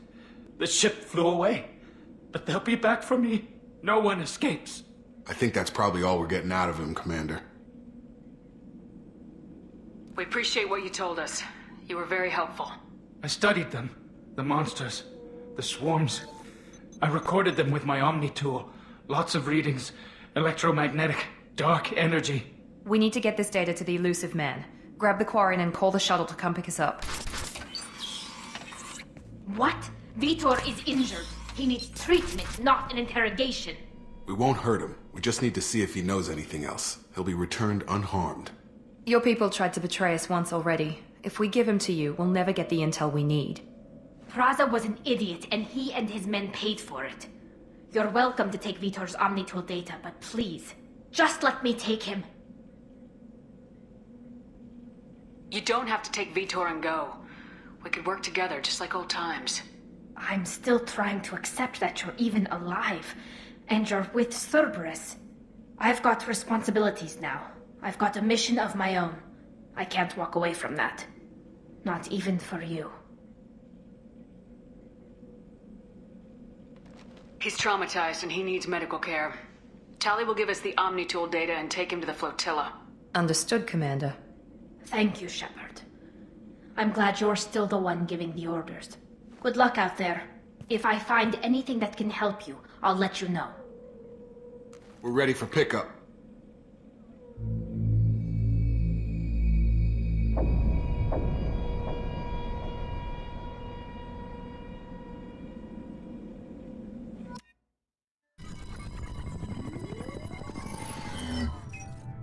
The ship flew away. But they'll be back for me. No one escapes. I think that's probably all we're getting out of him, Commander. We appreciate what you told us. You were very helpful. I studied them. The monsters. The swarms. I recorded them with my Omni tool. Lots of readings. Electromagnetic. Dark energy. We need to get this data to the elusive man. Grab the Quarian and call the shuttle to come pick us up. What? Vitor is injured. He needs treatment, not an interrogation. We won't hurt him. We just need to see if he knows anything else. He'll be returned unharmed. Your people tried to betray us once already. If we give him to you, we'll never get the intel we need. Praza was an idiot, and he and his men paid for it. You're welcome to take Vitor's Omnitool data, but please, just let me take him. You don't have to take Vitor and go. We could work together, just like old times. I'm still trying to accept that you're even alive, and you're with Cerberus. I've got responsibilities now. I've got a mission of my own. I can't walk away from that. Not even for you. He's traumatized and he needs medical care. Tali will give us the Omnitool data and take him to the flotilla. Understood, Commander. Thank you, Shepard. I'm glad you're still the one giving the orders. Good luck out there. If I find anything that can help you, I'll let you know. We're ready for pickup.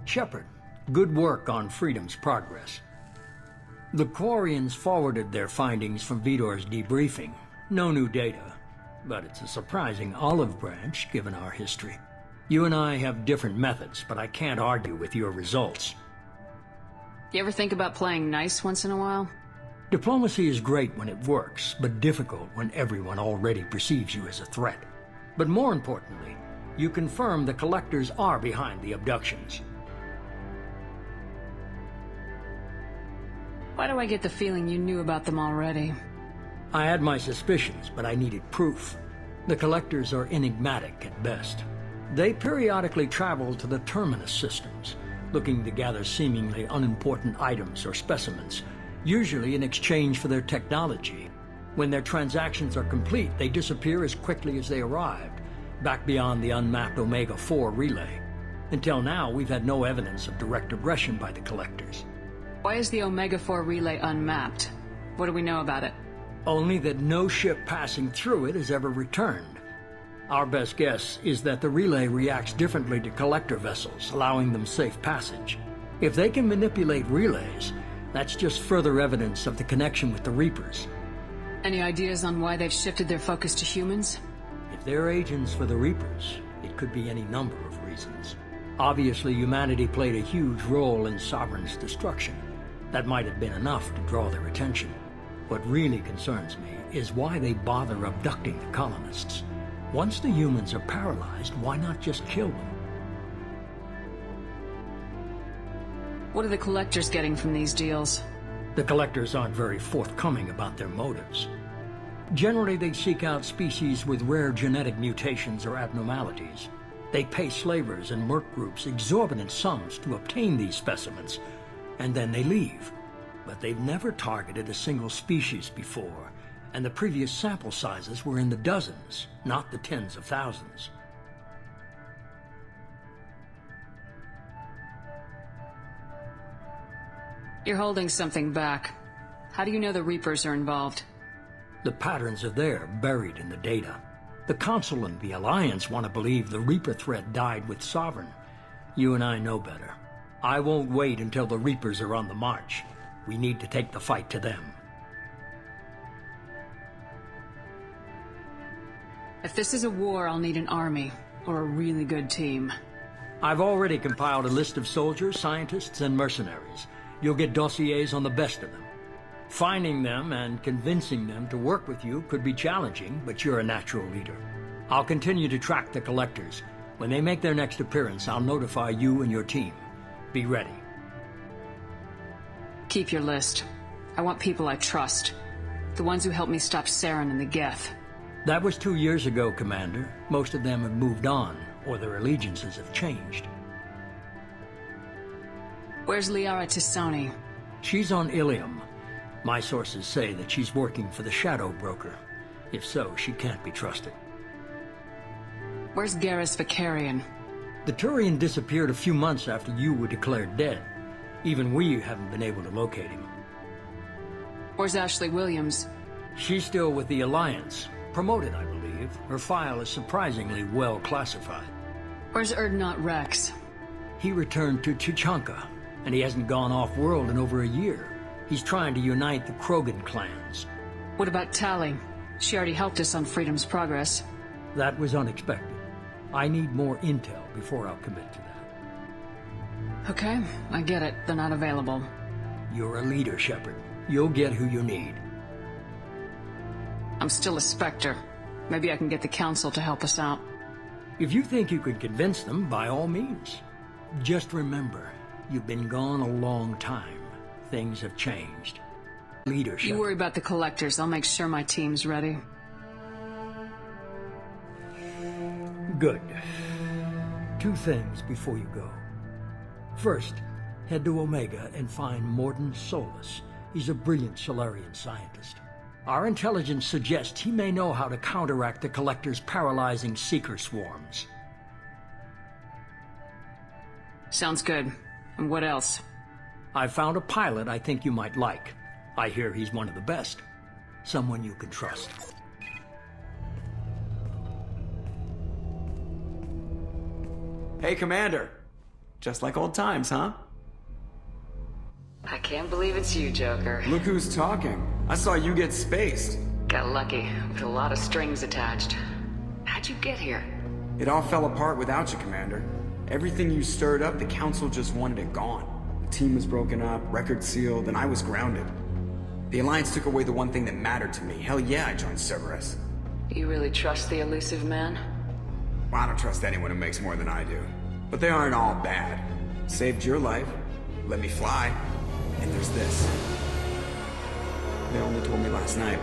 Shepard, good work on Freedom's progress. The Quarians forwarded their findings from Vitor's debriefing. No new data, but it's a surprising olive branch given our history. You and I have different methods, but I can't argue with your results. You ever think about playing nice once in a while? Diplomacy is great when it works, but difficult when everyone already perceives you as a threat. But more importantly, you confirm the Collectors are behind the abductions. Why do I get the feeling you knew about them already? I had my suspicions, but I needed proof. The Collectors are enigmatic at best. They periodically travel to the Terminus systems, looking to gather seemingly unimportant items or specimens, usually in exchange for their technology. When their transactions are complete, they disappear as quickly as they arrived, back beyond the unmapped Omega-4 relay. Until now, we've had no evidence of direct aggression by the Collectors. Why is the Omega-4 relay unmapped? What do we know about it? Only that no ship passing through it has ever returned. Our best guess is that the relay reacts differently to collector vessels, allowing them safe passage. If they can manipulate relays, that's just further evidence of the connection with the Reapers. Any ideas on why they've shifted their focus to humans? If they're agents for the Reapers, it could be any number of reasons. Obviously, humanity played a huge role in Sovereign's destruction. That might have been enough to draw their attention. What really concerns me is why they bother abducting the colonists. Once the humans are paralyzed, why not just kill them? What are the Collectors getting from these deals? The Collectors aren't very forthcoming about their motives. Generally, they seek out species with rare genetic mutations or abnormalities. They pay slavers and merc groups exorbitant sums to obtain these specimens, and then they leave. But they've never targeted a single species before, and the previous sample sizes were in the dozens, not the tens of thousands. You're holding something back. How do you know the Reapers are involved? The patterns are there, buried in the data. The Council and the Alliance want to believe the Reaper threat died with Sovereign. You and I know better. I won't wait until the Reapers are on the march. We need to take the fight to them. If this is a war, I'll need an army, or a really good team. I've already compiled a list of soldiers, scientists, and mercenaries. You'll get dossiers on the best of them. Finding them and convincing them to work with you could be challenging, but you're a natural leader. I'll continue to track the Collectors. When they make their next appearance, I'll notify you and your team. Be ready. Keep your list. I want people I trust. The ones who helped me stop Saren and the Geth. That was 2 years ago, Commander. Most of them have moved on, or their allegiances have changed. Where's Liara Tisani? She's on Ilium. My sources say that she's working for the Shadow Broker. If so, she can't be trusted. Where's Garrus Vicarian? The Turian disappeared a few months after you were declared dead. Even we haven't been able to locate him. Where's Ashley Williams? She's still with the Alliance. Promoted, I believe. Her file is surprisingly well classified. Where's Erdnot Rex? He returned to Chichanka, and he hasn't gone off-world in over a year. He's trying to unite the Krogan clans. What about Tally? She already helped us on Freedom's Progress. That was unexpected. I need more intel before I'll commit to that. Okay, I get it. They're not available. You're a leader, Shepard. You'll get who you need. I'm still a Spectre. Maybe I can get the Council to help us out. If you think you could convince them, by all means. Just remember, you've been gone a long time. Things have changed. Leadership. You worry about the Collectors. I'll make sure my team's ready. Good. 2 things before you go. First, head to Omega and find Mordin Solus. He's a brilliant Solarian scientist. Our intelligence suggests he may know how to counteract the Collector's paralyzing Seeker swarms. Sounds good. And what else? I found a pilot I think you might like. I hear he's one of the best. Someone you can trust. Hey, Commander. Just like old times, huh? I can't believe it's you, Joker. Look who's talking. I saw you get spaced. Got lucky, with a lot of strings attached. How'd you get here? It all fell apart without you, Commander. Everything you stirred up, the Council just wanted it gone. The team was broken up, record sealed, and I was grounded. The Alliance took away the one thing that mattered to me. Hell yeah, I joined Cerberus. You really trust the elusive man? Well, I don't trust anyone who makes more than I do. But they aren't all bad. Saved your life, let me fly, and there's this. They only told me last night.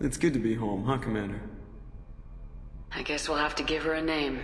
It's good to be home, huh, Commander? I guess we'll have to give her a name.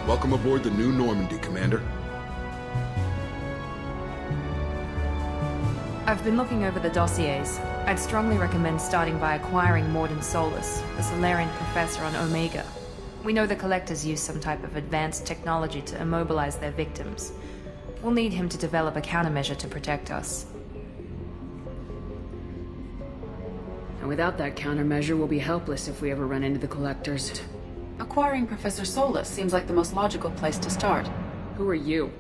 Welcome aboard the new Normandy, Commander. I've been looking over the dossiers. I'd strongly recommend starting by acquiring Morden Solus, the Solarian professor on Omega. We know the Collectors use some type of advanced technology to immobilize their victims. We'll need him to develop a countermeasure to protect us. And without that countermeasure, we'll be helpless if we ever run into the Collectors. Acquiring Professor Solus seems like the most logical place to start. Who are you?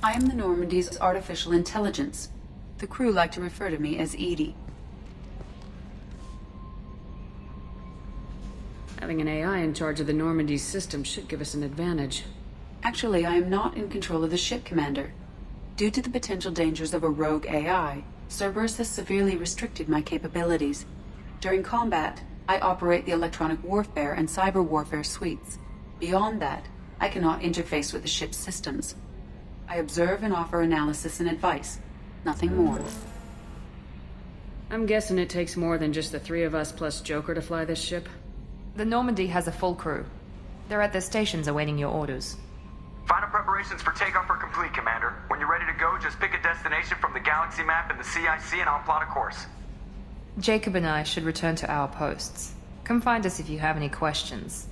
I am the Normandy's artificial intelligence. The crew like to refer to me as Edie. Having an AI in charge of the Normandy's system should give us an advantage. Actually, I am not in control of the ship, Commander. Due to the potential dangers of a rogue AI, Cerberus has severely restricted my capabilities. During combat, I operate the electronic warfare and cyber warfare suites. Beyond that, I cannot interface with the ship's systems. I observe and offer analysis and advice. Nothing more. I'm guessing it takes more than just the three of us plus Joker to fly this ship? The Normandy has a full crew. They're at their stations awaiting your orders. Final preparations for takeoff are complete, Commander. When you're ready to go, just pick a destination from the galaxy map in the CIC and I'll plot a course. Jacob and I should return to our posts. Come find us if you have any questions.